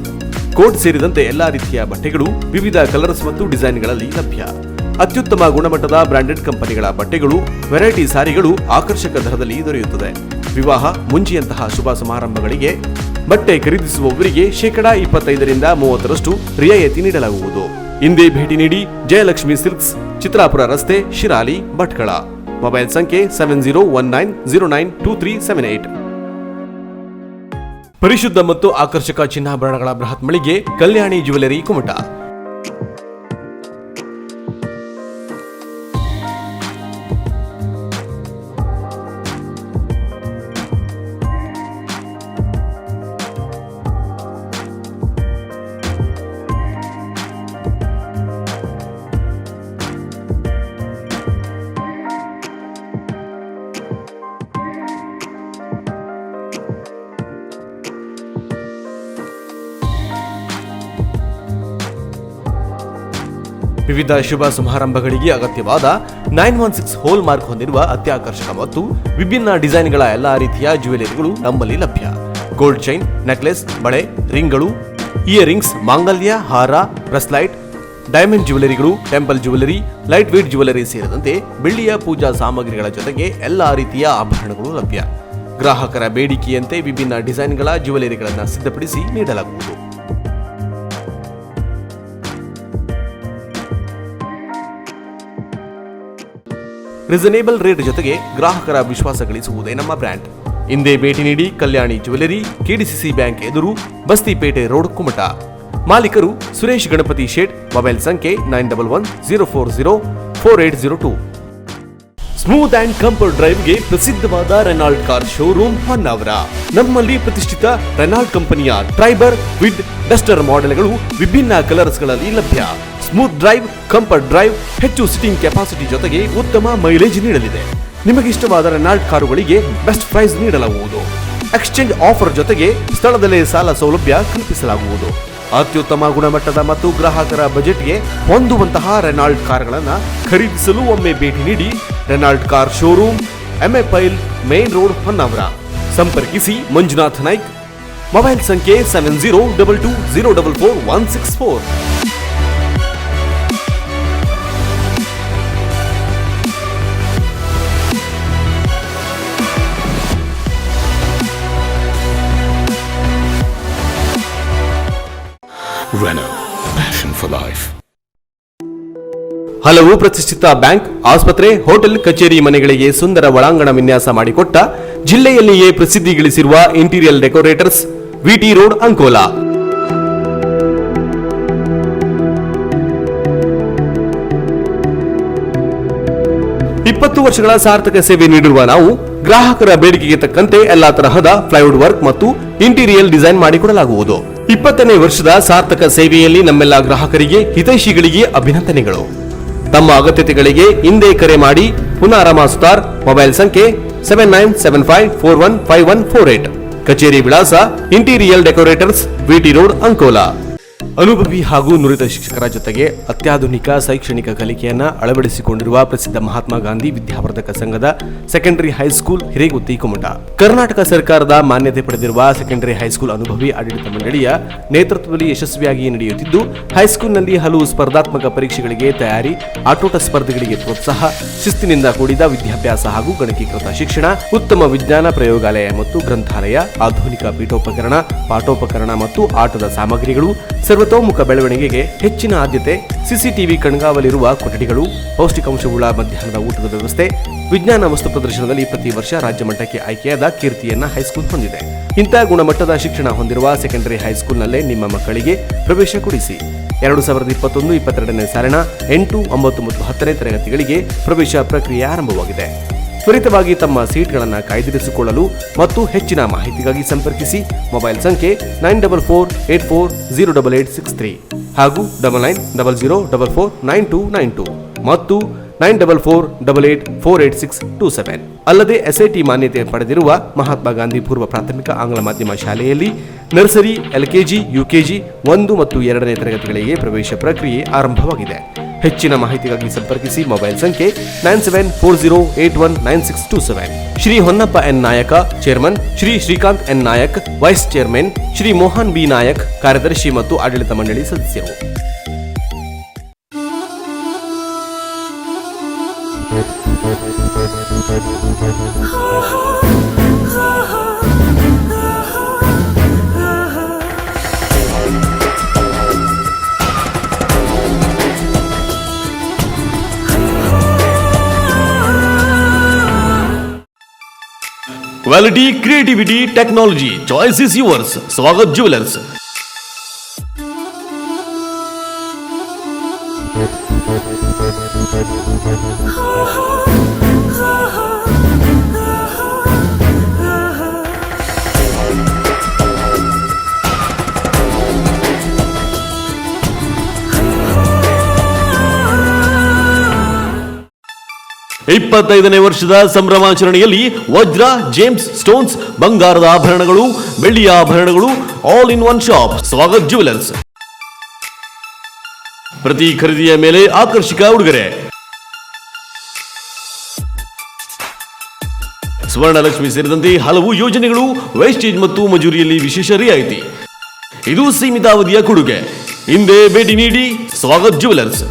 coat ಸೇರಿದಂತೆ ಎಲ್ಲಾ ರೀತಿಯ ಬಟ್ಟೆಗಳು ವಿವಿಧ ಕಲರ್ಸ್ ಮತ್ತು ಡಿಸೈನ್ಗಳಲ್ಲಿ ಲಭ್ಯ. ಅತ್ಯುತ್ತಮ ಗುಣಮಟ್ಟದ ಬ್ರಾಂಡೆಡ್ ಕಂಪನಿಗಳ ಬಟ್ಟೆಗಳು, ವೆರೈಟಿ ಸಾರಿಗಳು ಆಕರ್ಷಕ ದರದಲ್ಲಿ ದೊರೆಯುತ್ತದೆ. ವಿವಾಹ, ಮುಂಜಿಯಂತಹ ಶುಭ ಸಮಾರಂಭಗಳಿಗೆ ಬಟ್ಟೆ ಖರೀದಿಸುವವರಿಗೆ 25% ರಿಯಾಯಿತಿ ನೀಡಲಾಗುವುದು. ಹಿಂದೆ ಭೇಟಿ ನೀಡಿ. ಜಯಲಕ್ಷ್ಮಿ ಸಿಲ್ಕ್ಸ್, ಚಿತ್ರಾಪುರ ರಸ್ತೆ, ಶಿರಾಲಿ, ಭಟ್ಕಳ. ಮೊಬೈಲ್ ಸಂಖ್ಯೆ 7019092378. ಪರಿಶುದ್ಧ ಮತ್ತು ಆಕರ್ಷಕ ಚಿನ್ನಾಭರಣಗಳ ಬೃಹತ್ ಮಳಿಗೆ ಕಲ್ಯಾಣಿ ಜ್ಯುವೆಲರಿ, ಕುಮಟಾ. ವಿವಿಧ ಶುಭ ಸಮಾರಂಭಗಳಿಗೆ ಅಗತ್ಯವಾದ 916 ಹೋಲ್ ಮಾರ್ಕ್ ಹೊಂದಿರುವ ಅತ್ಯಾಕರ್ಷಕ ಮತ್ತು ವಿಭಿನ್ನ ಡಿಸೈನ್ಗಳ ಎಲ್ಲಾ ರೀತಿಯ ಜ್ಯುವೆಲರಿಗಳು ನಮ್ಮಲ್ಲಿ ಲಭ್ಯ. ಗೋಲ್ಡ್ ಚೈನ್, ನೆಕ್ಲೆಸ್, ಬಳೆ, ರಿಂಗ್ಗಳು, ಇಯರಿಂಗ್ಸ್, ಮಾಂಗಲ್ಯ, ಹಾರ, ಬ್ರೆಸ್ಲೈಟ್, ಡೈಮಂಡ್ ಜ್ಯುವೆಲರಿಗಳು, temple jewellery, light weight jewellery ಸೇರಿದಂತೆ ಬೆಳ್ಳಿಯ ಪೂಜಾ ಸಾಮಗ್ರಿಗಳ ಜೊತೆಗೆ ಎಲ್ಲಾ ರೀತಿಯ ಆಭರಣಗಳು ಲಭ್ಯ. ಗ್ರಾಹಕರ ಬೇಡಿಕೆಯಂತೆ ವಿಭಿನ್ನ ಡಿಸೈನ್ಗಳ ಜ್ಯುವೆಲರಿಗಳನ್ನು ಸಿದ್ಧಪಡಿಸಿ ನೀಡಲಾಗುವುದು. ರೀಸನೇಬಲ್ ರೇಟ್ ಜೊತೆಗೆ ಗ್ರಾಹಕರ ವಿಶ್ವಾಸ ಗಳಿಸುವುದೇ ನಮ್ಮ ಬ್ರ್ಯಾಂಡ್. ಹಿಂದೆ ಭೇಟಿ ನೀಡಿ. ಕಲ್ಯಾಣಿ ಜ್ಯುವೆಲರಿ, ಕೆಡಿಸಿಸಿ ಬ್ಯಾಂಕ್ ಎದುರು, ಬಸ್ತಿಪೇಟೆ ರೋಡ್, ಕುಮಟಾ. ಮಾಲೀಕರು ಸುರೇಶ್ ಗಣಪತಿ ಶೇಟ್. ಮೊಬೈಲ್ ಸಂಖ್ಯೆ 9110404802. ಸ್ಮೂತ್ ಅಂಡ್ ಕಂಫರ್ಟ್ ಡ್ರೈವ್ಗೆ ಪ್ರಸಿದ್ಧವಾದ ರೆನಾಲ್ಟ್ ಕಾರ್ ಶೋರೂಮ್, ಹೊನ್ನಾವರ. ನಮ್ಮಲ್ಲಿ ಪ್ರತಿಷ್ಠಿತ ರೆನಾಲ್ಟ್ ಕಂಪನಿಯ ಟ್ರೈಬರ್, ವಿಡ್, ಡಸ್ಟರ್ ಮಾಡೆಲ್ಗಳು ವಿಭಿನ್ನ ಕಲರ್ಸ್ಗಳಲ್ಲಿ ಲಭ್ಯ. ಸ್ಮೂತ್ ಡ್ರೈವ್, ಕಂಫರ್ಟ್ ಡ್ರೈವ್, ಹೆಚ್ಚು ಸಿಟ್ಟಿಂಗ್ ಕೆಪಾಸಿಟಿ ಜೊತೆಗೆ ಉತ್ತಮ ಮೈಲೇಜ್ ನೀಡಲಿದೆ. ನಿಮಗಿಷ್ಟವಾದ ರೆನಾಲ್ಟ್ ಕಾರುಗಳಿಗೆ ಬೆಸ್ಟ್ ಪ್ರೈಸ್ ನೀಡಲಾಗುವುದು. ಎಕ್ಸ್ಚೇಂಜ್ ಆಫರ್ ಜೊತೆಗೆ ಸ್ಥಳದಲ್ಲೇ ಸಾಲ ಸೌಲಭ್ಯ ಕಲ್ಪಿಸಲಾಗುವುದು. ಅತ್ಯುತ್ತಮ ಗುಣಮಟ್ಟದ ಮತ್ತು ಗ್ರಾಹಕರ ಬಜೆಟ್ಗೆ ಹೊಂದುವಂತಹ ರೆನಾಲ್ಟ್ ಕಾರ್ಗಳನ್ನು ಖರೀದಿಸಲು ಒಮ್ಮೆ ಭೇಟಿ ನೀಡಿ. ರೆನಾಲ್ಟ್ ಕಾರ್ ಶೋರೂಮ್, ಎಂಎಪೈಲ್, ಮೇನ್ ರೋಡ್, ಹೊನ್ನಾವರ. ಸಂಪರ್ಕಿಸಿ ಮಂಜುನಾಥ್ ನಾಯ್ಕ್. ಮೊಬೈಲ್ ಸಂಖ್ಯೆ 7022044164. Renault, passion for life. ಹಲವು ಪ್ರತಿಷ್ಠಿತ ಬ್ಯಾಂಕ್, ಆಸ್ಪತ್ರೆ, ಹೋಟೆಲ್, ಕಚೇರಿ ಮನೆಗಳಿಗೆ ಸುಂದರ ಒಳಾಂಗಣ ವಿನ್ಯಾಸ ಮಾಡಿಕೊಟ್ಟ ಜಿಲ್ಲೆಯಲ್ಲಿಯೇ ಪ್ರಸಿದ್ಧಿ ಗಳಿಸಿರುವ interior decorators, VT road, Ankola. ವರ್ಷಗಳ ಸಾರ್ಥಕ ಸೇವೆ ನೀಡಿರುವ ನಾವು ಗ್ರಾಹಕರ ಬೇಡಿಕೆಗೆ ತಕ್ಕಂತೆ ಎಲ್ಲಾ ತರಹದ ಪ್ಲೈವುಡ್ ವರ್ಕ್ ಮತ್ತು ಇಂಟೀರಿಯರ್ ಡಿಸೈನ್ ಮಾಡಿಕೊಡಲಾಗುವುದು. 20ನೇ ವರ್ಷದ ಸಾರ್ಥಕ ಸೇವೆಯಲ್ಲಿ ನಮ್ಮೆಲ್ಲ ಗ್ರಾಹಕರಿಗೆ, ಹಿತೈಷಿಗಳಿಗೆ ಅಭಿನಂದನೆಗಳು. ತಮ್ಮ ಅಗತ್ಯತೆಗಳಿಗೆ ಹಿಂದೆ ಕರೆ ಮಾಡಿ. ಪುನಾರಮ ಸುತಾರ್. ಮೊಬೈಲ್ ಸಂಖ್ಯೆ 7975415148. ಕಚೇರಿ ವಿಳಾಸ interior decorators, VT road, Ankola. ಅನುಭವಿ ಹಾಗೂ ನುರಿತ ಶಿಕ್ಷಕರ ಜೊತೆಗೆ ಅತ್ಯಾಧುನಿಕ ಶೈಕ್ಷಣಿಕ ಕಲಿಕೆಯನ್ನ ಅಳವಡಿಸಿಕೊಂಡಿರುವ ಪ್ರಸಿದ್ಧ ಮಹಾತ್ಮ ಗಾಂಧಿ ವಿದ್ಯಾವರ್ಧಕ ಸಂಘದ ಸೆಕೆಂಡರಿ ಹೈಸ್ಕೂಲ್ ಹಿರೇಗುತ್ತಿ ಕುಮಟಾ. ಕರ್ನಾಟಕ ಸರ್ಕಾರದ ಮಾನ್ಯತೆ ಪಡೆದಿರುವ ಸೆಕೆಂಡರಿ ಹೈಸ್ಕೂಲ್ ಅನುಭವಿ ಆಡಳಿತ ಮಂಡಳಿಯ ನೇತೃತ್ವದಲ್ಲಿ ಯಶಸ್ವಿಯಾಗಿ ನಡೆಯುತ್ತಿದ್ದು, ಹೈಸ್ಕೂಲ್ನಲ್ಲಿ ಹಲವು ಸ್ಪರ್ಧಾತ್ಮಕ ಪರೀಕ್ಷೆಗಳಿಗೆ ತಯಾರಿ, ಆಟೋಟ ಸ್ಪರ್ಧೆಗಳಿಗೆ ಪ್ರೋತ್ಸಾಹ, ಶಿಸ್ತಿನಿಂದ ಕೂಡಿದ ವಿದ್ಯಾಭ್ಯಾಸ ಹಾಗೂ ಗಣಕೀಕೃತ ಶಿಕ್ಷಣ, ಉತ್ತಮ ವಿಜ್ಞಾನ ಪ್ರಯೋಗಾಲಯ ಮತ್ತು ಗ್ರಂಥಾಲಯ, ಆಧುನಿಕ ಪೀಠೋಪಕರಣ, ಪಾಠೋಪಕರಣ ಮತ್ತು ಆಟದ ಸಾಮಗ್ರಿಗಳು, ಸರ್ವತೋಮುಖ ಬೆಳವಣಿಗೆಗೆ ಹೆಚ್ಚಿನ ಆದ್ಯತೆ, ಸಿಸಿಟಿವಿ ಕಣ್ಗಾವಲಿರುವ ಕೊಠಡಿಗಳು, ಪೌಷ್ಟಿಕಾಂಶವುಳ್ಳ ಮಧ್ಯಾಹ್ನದ ಊಟದ ವ್ಯವಸ್ಥೆ, ವಿಜ್ಞಾನ ವಸ್ತು ಪ್ರದರ್ಶನದಲ್ಲಿ ಪ್ರತಿ ವರ್ಷ ರಾಜ್ಯ ಮಟ್ಟಕ್ಕೆ ಆಯ್ಕೆಯಾದ ಕೀರ್ತಿಯನ್ನ ಹೈಸ್ಕೂಲ್ ಹೊಂದಿದೆ. ಇಂಥ ಗುಣಮಟ್ಟದ ಶಿಕ್ಷಣ ಹೊಂದಿರುವ ಸೆಕೆಂಡರಿ ಹೈಸ್ಕೂಲ್ನಲ್ಲೇ ನಿಮ್ಮ ಮಕ್ಕಳಿಗೆ ಪ್ರವೇಶ ಕೊಡಿಸಿ. 2021-22ನೇ ಸಾಲಿನ 8, 9 ಮತ್ತು 10ನೇ ತರಗತಿಗಳಿಗೆ ಪ್ರವೇಶ ಪ್ರಕ್ರಿಯೆ ಆರಂಭವಾಗಿದೆ. ತ್ವರಿತವಾಗಿ ತಮ್ಮ ಸೀಟ್ಗಳನ್ನು ಕಾಯ್ದಿರಿಸಿಕೊಳ್ಳಲು ಮತ್ತು ಹೆಚ್ಚಿನ ಮಾಹಿತಿಗಾಗಿ ಸಂಪರ್ಕಿಸಿ. ಮೊಬೈಲ್ ಸಂಖ್ಯೆ 9448408863 ಹಾಗೂ 9900449292 ಮತ್ತು 9448884627. ಅಲ್ಲದೆ SIT ಮಾನ್ಯತೆ ಪಡೆದಿರುವ ಮಹಾತ್ಮ ಗಾಂಧಿ ಪೂರ್ವ ಪ್ರಾಥಮಿಕ ಆಂಗ್ಲ ಮಾಧ್ಯಮ ಶಾಲೆಯಲ್ಲಿ ನರ್ಸರಿ, LKG, UKG 1 ಮತ್ತು 2ನೇ ತರಗತಿಗಳಿಗೆ ಪ್ರವೇಶ ಪ್ರಕ್ರಿಯೆ ಆರಂಭವಾಗಿದೆ. ಹೆಚ್ಚಿನ ಮಾಹಿತಿಗಾಗಿ ಸಂಪರ್ಕಿಸಿ. ಮೊಬೈಲ್ ಸಂಖ್ಯೆ 9740819627. Shri Honnappa N Nayaka, chairman, Shri Shrikant N Nayak, vice chairman, Shri Mohan B Nayak, ಕಾರ್ಯದರ್ಶಿ ಮತ್ತು ಆಡಳಿತ ಮಂಡಳಿ ಸದಸ್ಯರು. Quality, creativity, technology. Choice is yours. Swagat Jewelers. ಇಪ್ಪತ್ತೈದನೇ ವರ್ಷದ ಸಂಭ್ರಮಾಚರಣೆಯಲ್ಲಿ ವಜ್ರ, ಜೇಮ್ಸ್ ಸ್ಟೋನ್ಸ್, ಬಂಗಾರದ ಆಭರಣಗಳು, ಬೆಳ್ಳಿಯ ಆಭರಣಗಳು, all in one shop Swagath jewellers. ಪ್ರತಿ ಖರೀದಿಯ ಮೇಲೆ ಆಕರ್ಷಕ ಉಡುಗೊರೆ. ಸ್ವರ್ಣಲಕ್ಷ್ಮಿ ಸೇರಿದಂತೆ ಹಲವು ಯೋಜನೆಗಳು, ವೇಸ್ಟೇಜ್ ಮತ್ತು ಮಜೂರಿಯಲ್ಲಿ ವಿಶೇಷ ರಿಯಾಯಿತಿ. ಇದು ಸೀಮಿತ ಅವಧಿಯ ಕೊಡುಗೆ. ಹಿಂದೆ ಭೇಟಿ ನೀಡಿ ಸ್ವಾಗತ್ ಜ್ಯುವೆಲರ್ಸ್.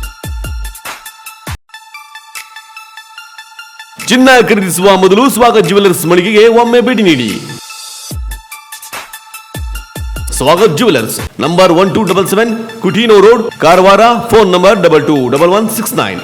ಚಿನ್ನ ಖರೀದಿಸುವ ಮೊದಲು ಸ್ವಾಗತ್ ಜ್ಯುವೆಲರ್ಸ್ ಮಳಿಗೆಗೆ ಒಮ್ಮೆ ಭೇಟಿ ನೀಡಿ. Swagath jewellers, number 1277 Coutinho road, Karwar. Phone number 221169.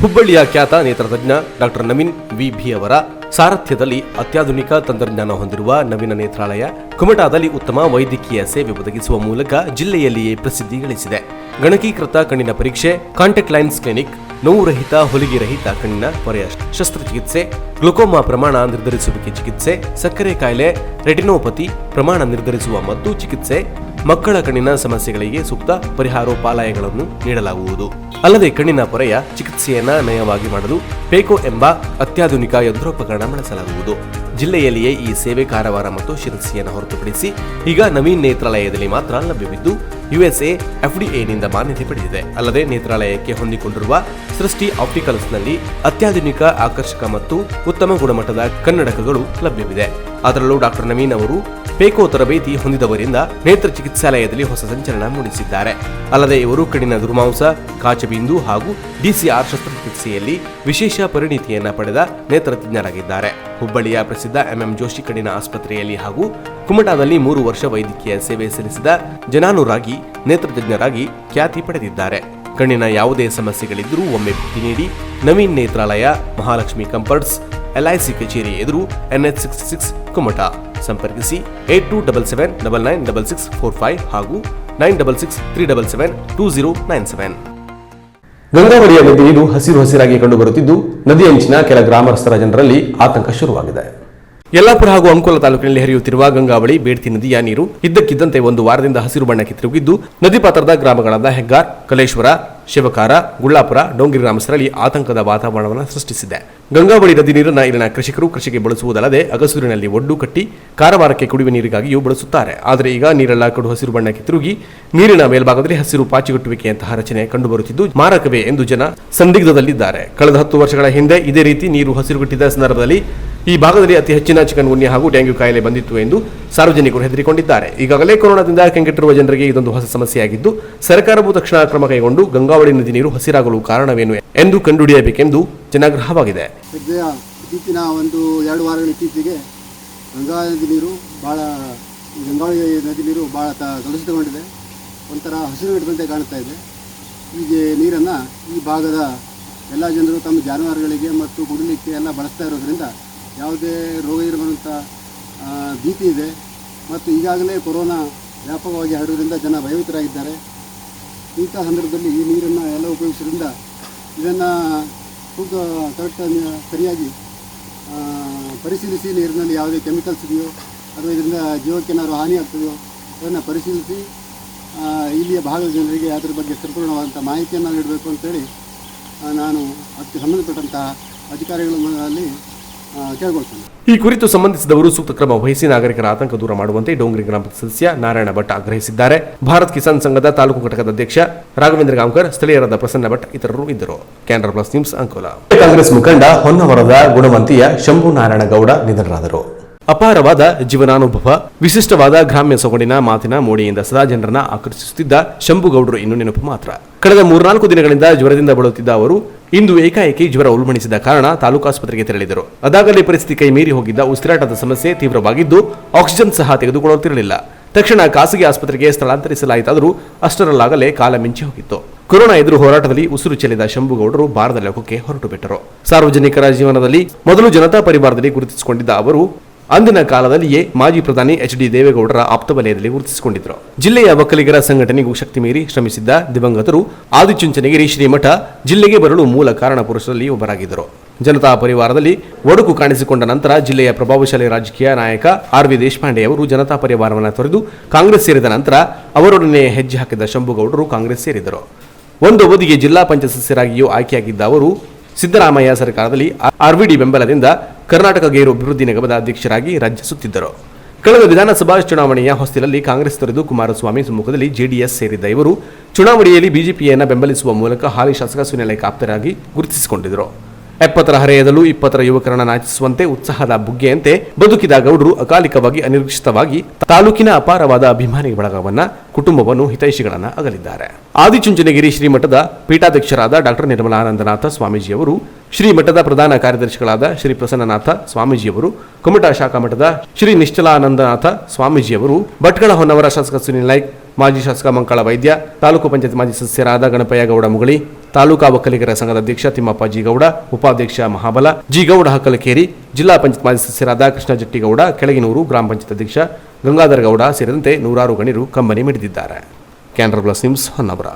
ಹುಬ್ಬಳ್ಳಿಯ ಖ್ಯಾತ ನೇತ್ರತಜ್ಞ ಡಾಕ್ಟರ್ ನವೀನ್ VB ಅವರ ಸಾರಥ್ಯದಲ್ಲಿ ಅತ್ಯಾಧುನಿಕ ತಂತ್ರಜ್ಞಾನ ಹೊಂದಿರುವ ನವೀನ ನೇತ್ರಾಲಯ ಕುಮಟಾದಲ್ಲಿ ಉತ್ತಮ ವೈದ್ಯಕೀಯ ಸೇವೆ ಒದಗಿಸುವ ಮೂಲಕ ಜಿಲ್ಲೆಯಲ್ಲಿಯೇ ಪ್ರಸಿದ್ಧಿ ಗಳಿಸಿದೆ. ಗಣಕೀಕೃತ ಕಣ್ಣಿನ ಪರೀಕ್ಷೆ, ಕಾಂಟ್ಯಾಕ್ಟ್ ಲೈನ್ಸ್ ಕ್ಲಿನಿಕ್, ನೋವು ರಹಿತ, ಹೊಲಿಗೆ ರಹಿತ ಕಣ್ಣಿನ ಪೊರೆಯ ಶಸ್ತ್ರಚಿಕಿತ್ಸೆ, ಗ್ಲುಕೋಮಾ ಪ್ರಮಾಣ ನಿರ್ಧರಿಸುವಿಕೆ ಚಿಕಿತ್ಸೆ, ಸಕ್ಕರೆ ಕಾಯಿಲೆ, ರೆಟಿನೋಪತಿ ಪ್ರಮಾಣ ನಿರ್ಧರಿಸುವ ಮತ್ತು ಚಿಕಿತ್ಸೆ, ಮಕ್ಕಳ ಕಣ್ಣಿನ ಸಮಸ್ಯೆಗಳಿಗೆ ಸೂಕ್ತ ಪರಿಹಾರೋಪಾಲಯಗಳನ್ನು ನೀಡಲಾಗುವುದು. ಅಲ್ಲದೆ ಕಣ್ಣಿನ ಪೊರೆಯ ಚಿಕಿತ್ಸೆಯನ್ನ ನಯವಾಗಿ ಮಾಡಲು ಪೇಕೋ ಎಂಬ ಅತ್ಯಾಧುನಿಕ ಯಂತ್ರೋಪಕರಣ ಬಳಸಲಾಗುವುದು. ಜಿಲ್ಲೆಯಲ್ಲಿಯೇ ಈ ಸೇವೆ ಕಾರವಾರ ಮತ್ತು ಶಿರಸಿಯನ್ನು ಹೊರತುಪಡಿಸಿ ಈಗ ನವೀನ್ ನೇತ್ರಾಲಯದಲ್ಲಿ ಮಾತ್ರ ಲಭ್ಯವಿದ್ದು USA FDA-ನಿಂದ ಮಾನ್ಯತೆ ಪಡೆದಿದೆ. ಅಲ್ಲದೆ ನೇತ್ರಾಲಯಕ್ಕೆ ಹೊಂದಿಕೊಂಡಿರುವ ಸೃಷ್ಟಿ ಆಪ್ಟಿಕಲ್ಸ್ನಲ್ಲಿ ಅತ್ಯಾಧುನಿಕ, ಆಕರ್ಷಕ ಮತ್ತು ಉತ್ತಮ ಗುಣಮಟ್ಟದ ಕನ್ನಡಕಗಳು ಲಭ್ಯವಿದೆ. ಅದರಲ್ಲೂ ಡಾಕ್ಟರ್ ನವೀನ್ ಅವರು ಪೇಕೋ ತರಬೇತಿ ಹೊಂದಿದವರಿಂದ ನೇತ್ರ ಚಿಕಿತ್ಸಾಲಯದಲ್ಲಿ ಹೊಸ ಸಂಚಲನ ಮೂಡಿಸಿದ್ದಾರೆ. ಅಲ್ಲದೆ ಇವರು ಕಣ್ಣಿನ ದುರ್ಮಾಂಸ, ಕಾಚಬಿಂದು ಹಾಗೂ DCR ಶಸ್ತ್ರಚಿಕಿತ್ಸೆಯಲ್ಲಿ ವಿಶೇಷ ಪರಿಣಿತಿಯನ್ನ ಪಡೆದ ನೇತ್ರತಜ್ಞರಾಗಿದ್ದಾರೆ. ಹುಬ್ಬಳ್ಳಿಯ ಪ್ರಸಿದ್ಧ MM ಜೋಶಿ ಕಣ್ಣಿನ ಆಸ್ಪತ್ರೆಯಲ್ಲಿ ಹಾಗೂ ಕುಮಟಾದಲ್ಲಿ 3 ವರ್ಷ ವೈದ್ಯಕೀಯ ಸೇವೆ ಸಲ್ಲಿಸಿದ ಜನಾನುರಾಗಿ ನೇತ್ರತಜ್ಞರಾಗಿ ಖ್ಯಾತಿ ಪಡೆದಿದ್ದಾರೆ. ಕಣ್ಣಿನ ಯಾವುದೇ ಸಮಸ್ಯೆಗಳಿದ್ದರೂ ಒಮ್ಮೆ ಭೇಟಿ ನೀಡಿ. ನವೀನ್ ನೇತ್ರಾಲಯ, ಮಹಾಲಕ್ಷ್ಮಿ ಕಂಫರ್ಟ್ಸ್, LIC ಕಚೇರಿ ಎದುರು, NH66 ಕುಮಟಾ. ಸಂಪರ್ಕಿಸಿ 8277996645 ಹಾಗೂ 9663772097. ಗಂಗಾವಳಿಯ ನದಿ ನೀರು ಹಸಿರು ಹಸಿರಾಗಿ ಕಂಡುಬರುತ್ತಿದ್ದು, ನದಿ ಅಂಚಿನ ಕೆಲ ಗ್ರಾಮಸ್ಥರ ಜನರಲ್ಲಿ ಆತಂಕ ಶುರುವಾಗಿದೆ. ಯಲ್ಲಾಪುರ ಹಾಗೂ ಅಂಕೋಲ ತಾಲೂಕಿನಲ್ಲಿ ಹರಿಯುತ್ತಿರುವ ಗಂಗಾವಳಿ ಬೇಡ್ತಿ ನದಿಯ ನೀರು ಇದ್ದಕ್ಕಿದ್ದಂತೆ ಒಂದು ವಾರದಿಂದ ಹಸಿರು ಬಣ್ಣಕ್ಕೆ ತಿರುಗಿದ್ದು, ನದಿ ಪಾತ್ರದ ಗ್ರಾಮಗಳಾದ ಹೆಗ್ಗಾರ್, ಕಲೇಶ್ವರ, ಶಿವಕಾರ, ಗುಳ್ಳಾಪುರ, ಡೋಂಗಿರಿ ಗ್ರಾಮಸ್ಥರಲ್ಲಿ ಆತಂಕದ ವಾತಾವರಣವನ್ನು ಸೃಷ್ಟಿಸಿದೆ. ಗಂಗಾವಳಿ ನದಿ ನೀರನ್ನು ಇಲ್ಲಿನ ಕೃಷಿಕರು ಕೃಷಿಗೆ ಬಳಸುವುದಲ್ಲದೆ ಅಗಸೂರಿನಲ್ಲಿ ಒಡ್ಡು ಕಟ್ಟಿ ಕಾರವಾರಕ್ಕೆ ಕುಡಿಯುವ ನೀರಿಗಾಗಿಯೂ ಬಳಸುತ್ತಾರೆ. ಆದರೆ ಈಗ ನೀರೆಲ್ಲ ಕಡು ಹಸಿರು ಬಣ್ಣಕ್ಕೆ ತಿರುಗಿ ನೀರಿನ ಮೇಲ್ಭಾಗದಲ್ಲಿ ಹಸಿರು ಪಾಚಿಗಟ್ಟುವಿಕೆಯಂತಹ ರಚನೆ ಕಂಡುಬರುತ್ತಿದ್ದು ಮಾರಕವೇ ಎಂದು ಜನ ಸಂದಿಗ್ಧದಲ್ಲಿದ್ದಾರೆ. ಕಳೆದ 10 ವರ್ಷಗಳ ಹಿಂದೆ ಇದೇ ರೀತಿ ನೀರು ಹಸಿರುಗಟ್ಟಿದ್ದ ಸಂದರ್ಭದಲ್ಲಿ ಈ ಭಾಗದಲ್ಲಿ ಅತಿ ಹೆಚ್ಚಿನ ಚಿಕನ್ ಗುನ್ಯಾ ಹಾಗೂ ಡೆಂಗ್ಯೂ ಕಾಯಿಲೆ ಬಂದಿತ್ತು ಎಂದು ಸಾರ್ವಜನಿಕರು ಹೆದರಿಕೊಂಡಿದ್ದಾರೆ. ಈಗಾಗಲೇ ಕೊರೋನಾದಿಂದ ಕಂಗೆಟ್ಟಿರುವ ಜನರಿಗೆ ಇದೊಂದು ಹೊಸ ಸಮಸ್ಯೆಯಾಗಿದ್ದು ಸರ್ಕಾರವು ತಕ್ಷಣ ಕ್ರಮ ಕೈಗೊಂಡು ಗಂಗಾವಳಿ ನದಿ ನೀರು ಹಸಿರಾಗಲು ಕಾರಣವೇನು ಎಂದು ಕಂಡುಹಿಡಿಯಬೇಕೆಂದು ಜನಾಗ್ರಹವಾಗಿದೆ. ಸದ್ಯ ಇತ್ತೀಚಿನ 1-2 ವಾರಗಳ ಇತ್ತೀಚೆಗೆ ಗಂಗಾವಳಿ ನದಿ ನೀರು ಭಾಳ ಕಲುಷಿತಗೊಂಡಿದೆ. ಒಂಥರ ಹಸಿರು ಹಿಡಿದಂತೆ ಕಾಣ್ತಾ ಇದೆ. ಹೀಗೆ ನೀರನ್ನು ಈ ಭಾಗದ ಎಲ್ಲ ಜನರು ತಮ್ಮ ಜಾನುವಾರುಗಳಿಗೆ ಮತ್ತು ಕುಡಿಲಿಕ್ಕೆ ಎಲ್ಲ ಬಳಸ್ತಾ ಇರೋದ್ರಿಂದ ಯಾವುದೇ ರೋಗ ಇರುವಂಥ ಭೀತಿ ಇದೆ. ಮತ್ತು ಈಗಾಗಲೇ ಕೊರೋನಾ ವ್ಯಾಪಕವಾಗಿ ಹರಡುವುದರಿಂದ ಜನ ಭಯಭೀತರಾಗಿದ್ದಾರೆ. ಇಂಥ ಸಂದರ್ಭದಲ್ಲಿ ಈ ನೀರನ್ನು ಎಲ್ಲ ಉಪಯೋಗಿಸೋದ್ರಿಂದ ಇದನ್ನು ಕರೆಕ್ಟಾಗಿ ಸರಿಯಾಗಿ ಪರಿಶೀಲಿಸಿ ನೀರಿನಲ್ಲಿ ಯಾವುದೇ ಕೆಮಿಕಲ್ಸ್ ಇದೆಯೋ ಅಥವಾ ಇದರಿಂದ ಜೀವಕ್ಕೆ ಏನಾದರೂ ಹಾನಿ ಆಗ್ತದೆಯೋ ಅದನ್ನು ಪರಿಶೀಲಿಸಿ ಇಲ್ಲಿಯ ಭಾಗದ ಜನರಿಗೆ ಅದರ ಬಗ್ಗೆ ಸಂಪೂರ್ಣವಾದಂಥ ಮಾಹಿತಿಯನ್ನು ನೀಡಬೇಕು ಅಂತೇಳಿ ನಾನು ಅದಕ್ಕೆ ಸಂಬಂಧಪಟ್ಟಂತಹ ಅಧಿಕಾರಿಗಳಲ್ಲಿ ಕೇಳ್ಕೊಳ್ತೇನೆ. ಈ ಕುರಿತು ಸಂಬಂಧಿಸಿದವರು ಸೂಕ್ತ ಕ್ರಮ ವಹಿಸಿ ನಾಗರಿಕರ ಆತಂಕ ದೂರ ಮಾಡುವಂತೆ ಡೋಂಗರಿ ಗ್ರಾಮದ ಸದಸ್ಯ ನಾರಾಯಣ ಭಟ್ ಆಗ್ರಹಿಸಿದ್ದಾರೆ. ಭಾರತ್ ಕಿಸಾನ್ ಸಂಘದ ತಾಲೂಕು ಘಟಕದ ಅಧ್ಯಕ್ಷ ರಾಘವೇಂದ್ರ ಗಾಂವ್ಕರ್, ಸ್ಥಳೀಯರಾದ ಪ್ರಸನ್ನ ಭಟ್ ಇತರರು ಇದ್ದರು. Canara plus news, Ankola. ಕಾಂಗ್ರೆಸ್ ಮುಖಂಡ ಹೊನ್ನವರದ ಗುಣವಂತಿಯ ಶಂಭು ನಾರಾಯಣ ಗೌಡ ನಿಧನರಾದರು. ಅಪಾರವಾದ ಜೀವನಾನುಭವ, ವಿಶಿಷ್ಟವಾದ ಗ್ರಾಮ್ಯ ಸೊಗಡಿನ ಮಾತಿನ ಮೋಡಿಯಿಂದ ಸದಾ ಜನರನ್ನ ಆಕರ್ಷಿಸುತ್ತಿದ್ದ ಶಂಭುಗೌಡರು ಇನ್ನು ನೆನಪು ಮಾತ್ರ. ಕಳೆದ 3-4 ದಿನಗಳಿಂದ ಜ್ವರದಿಂದ ಬಳಲುತ್ತಿದ್ದ ಅವರು ಇಂದು ಏಕಾಏಕಿ ಜ್ವರ ಉಲ್ಬಣಿಸಿದ ಕಾರಣ ತಾಲೂಕಾಸ್ಪತ್ರೆಗೆ ತೆರಳಿದರು. ಅದಾಗಲೇ ಪರಿಸ್ಥಿತಿ ಕೈ ಮೀರಿ ಹೋಗಿದ್ದ ಉಸಿರಾಟದ ಸಮಸ್ಯೆ ತೀವ್ರವಾಗಿದ್ದು ಆಕ್ಸಿಜನ್ ಸಹ ತೆಗೆದುಕೊಳ್ಳುತ್ತಿರಲಿಲ್ಲ. ತಕ್ಷಣ ಖಾಸಗಿ ಆಸ್ಪತ್ರೆಗೆ ಸ್ಥಳಾಂತರಿಸಲಾಯಿತಾದರೂ ಅಷ್ಟರಲ್ಲಾಗಲೇ ಕಾಲ ಮಿಂಚಿ ಹೋಗಿತ್ತು. ಕೊರೋನಾ ಎದುರು ಹೋರಾಟದಲ್ಲಿ ಉಸಿರು ಚೆಲ್ಲಿದ ಶಂಭುಗೌಡರು ಭಾರತ ಲೋಕಕ್ಕೆ ಹೊರಟು ಬಿಟ್ಟರು. ಸಾರ್ವಜನಿಕರ ಜೀವನದಲ್ಲಿ ಮೊದಲು ಜನತಾ ಪರಿವಾರದಲ್ಲಿ ಗುರುತಿಸಿಕೊಂಡಿದ್ದ ಅವರು ಅಂದಿನ ಕಾಲದಲ್ಲಿಯೇ ಮಾಜಿ ಪ್ರಧಾನಿ ಎಚ್.ಡಿ. ದೇವೇಗೌಡರ ಆಪ್ತ ವಲಯದಲ್ಲಿ ಗುರುತಿಸಿಕೊಂಡಿದ್ದರು. ಜಿಲ್ಲೆಯ ಒಕ್ಕಲಿಗರ ಸಂಘಟನೆಗೂ ಶಕ್ತಿ ಮೀರಿ ಶ್ರಮಿಸಿದ್ದ ದಿವಂಗತರು ಆದಿಚುಂಚನಗಿರಿ ಶ್ರೀಮಠ ಜಿಲ್ಲೆಗೆ ಬರಲು ಮೂಲ ಕಾರಣ ಪುರುಷರಲ್ಲಿ ಒಬ್ಬರಾಗಿದ್ದರು. ಜನತಾ ಪರಿವಾರದಲ್ಲಿ ಒಡಕು ಕಾಣಿಸಿಕೊಂಡ ನಂತರ ಜಿಲ್ಲೆಯ ಪ್ರಭಾವಶಾಲಿ ರಾಜಕೀಯ ನಾಯಕ ಆರ್.ವಿ. ದೇಶಪಾಂಡೆ ಅವರು ಜನತಾ ಪರಿವಾರವನ್ನು ತೊರೆದು ಕಾಂಗ್ರೆಸ್ ಸೇರಿದ ನಂತರ ಅವರೊಡನೆ ಹೆಜ್ಜೆ ಹಾಕಿದ ಶಂಭುಗೌಡರು ಕಾಂಗ್ರೆಸ್ ಸೇರಿದರು. ಒಂದು ಅವಧಿಗೆ ಜಿಲ್ಲಾ ಪಂಚಾಯತ್ ಸದಸ್ಯರಾಗಿಯೂ ಆಯ್ಕೆಯಾಗಿದ್ದ ಅವರು ಸಿದ್ದರಾಮಯ್ಯ ಸರ್ಕಾರದಲ್ಲಿ ಆರ್ವಿಡಿ ಬೆಂಬಲದಿಂದ ಕರ್ನಾಟಕ ಗೈರು ಅಭಿವೃದ್ಧಿ ನಿಗಮದ ಅಧ್ಯಕ್ಷರಾಗಿ ರಾಜ್ಯ ಸುತ್ತಿದ್ದರು. ಕಳೆದ ವಿಧಾನಸಭಾ ಚುನಾವಣೆಯ ಹೊಸ್ತಿಲಲ್ಲಿ ಕಾಂಗ್ರೆಸ್ ತೊರೆದು ಕುಮಾರಸ್ವಾಮಿ ಸಮ್ಮುಖದಲ್ಲಿ ಜೆಡಿಎಸ್ ಸೇರಿದ್ದ ಇವರು ಚುನಾವಣೆಯಲ್ಲಿ ಬಿಜೆಪಿಯನ್ನು ಬೆಂಬಲಿಸುವ ಮೂಲಕ ಹಾಲಿ ಶಾಸಕ ಸುನಿಲ್ ಆಪ್ತರಾಗಿ ಗುರುತಿಸಿಕೊಂಡಿದ್ದರು. 70ರ ಹರೆಯದಲ್ಲೂ 20ರ ಯುವಕರನ್ನ ನಾಚಿಸುವಂತೆ ಉತ್ಸಾಹದ ಬುಗ್ಗೆಯಂತೆ ಬದುಕಿದ ಗೌಡರು ಅಕಾಲಿಕವಾಗಿ ಅನಿರೀಕ್ಷಿತವಾಗಿ ತಾಲೂಕಿನ ಅಪಾರವಾದ ಅಭಿಮಾನಿ ಬಳಗವನ್ನ, ಕುಟುಂಬವನ್ನು, ಹಿತೈಷಿಗಳನ್ನ ಅಗಲಿದ್ದಾರೆ. ಆದಿಚುಂಚನಗಿರಿ ಶ್ರೀಮಠದ ಪೀಠಾಧ್ಯಕ್ಷರಾದ ಡಾಕ್ಟರ್ ನಿರ್ಮಲಾನಂದನಾಥ ಸ್ವಾಮೀಜಿಯವರು, ಶ್ರೀಮಠದ ಪ್ರಧಾನ ಕಾರ್ಯದರ್ಶಿಗಳಾದ ಶ್ರೀ ಪ್ರಸನ್ನನಾಥ ಸ್ವಾಮೀಜಿಯವರು, ಕುಮಟಾ ಶಾಖಾ ಮಠದ ಶ್ರೀ ನಿಶ್ಚಲಾನಂದನಾಥ ಸ್ವಾಮೀಜಿಯವರು, ಭಟ್ಕಳ ಹೊನ್ನವರ ಶಾಸಕ ಸುನಿಲ್ ನಾಯ್ಕ್, ಮಾಜಿ ಶಾಸಕ ಮಂಕಳ ವೈದ್ಯ, ತಾಲೂಕು ಪಂಚಾಯತ್ ಮಾಜಿ ಸದಸ್ಯರಾದ ಗಣಪಯ್ಯ ಗೌಡ ಮುಗಳಿ, ತಾಲೂಕಾ ಒಕ್ಕಲಿಗರ ಸಂಘದ ಅಧ್ಯಕ್ಷ ತಿಮ್ಮಪ್ಪ ಜಿಗೌಡ, ಉಪಾಧ್ಯಕ್ಷ ಮಹಾಬಲ ಜಿಗೌಡ ಹಕ್ಕಲಕೇರಿ, ಜಿಲ್ಲಾ ಪಂಚಾಯತ್ ಮಾಜಿ ಸದಸ್ಯರಾದ ಕೃಷ್ಣ ಜಟ್ಟಿಗೌಡ, ಕೆಳಗಿನೂರು ಗ್ರಾಮ ಪಂಚಾಯತ್ ಅಧ್ಯಕ್ಷ ಗಂಗಾಧರ ಗೌಡ ಸೇರಿದಂತೆ 100 ಗಣ್ಯರು ಕಂಬನಿ ಮಿಡಿದಿದ್ದಾರೆ. Canara plus news, Honnavar.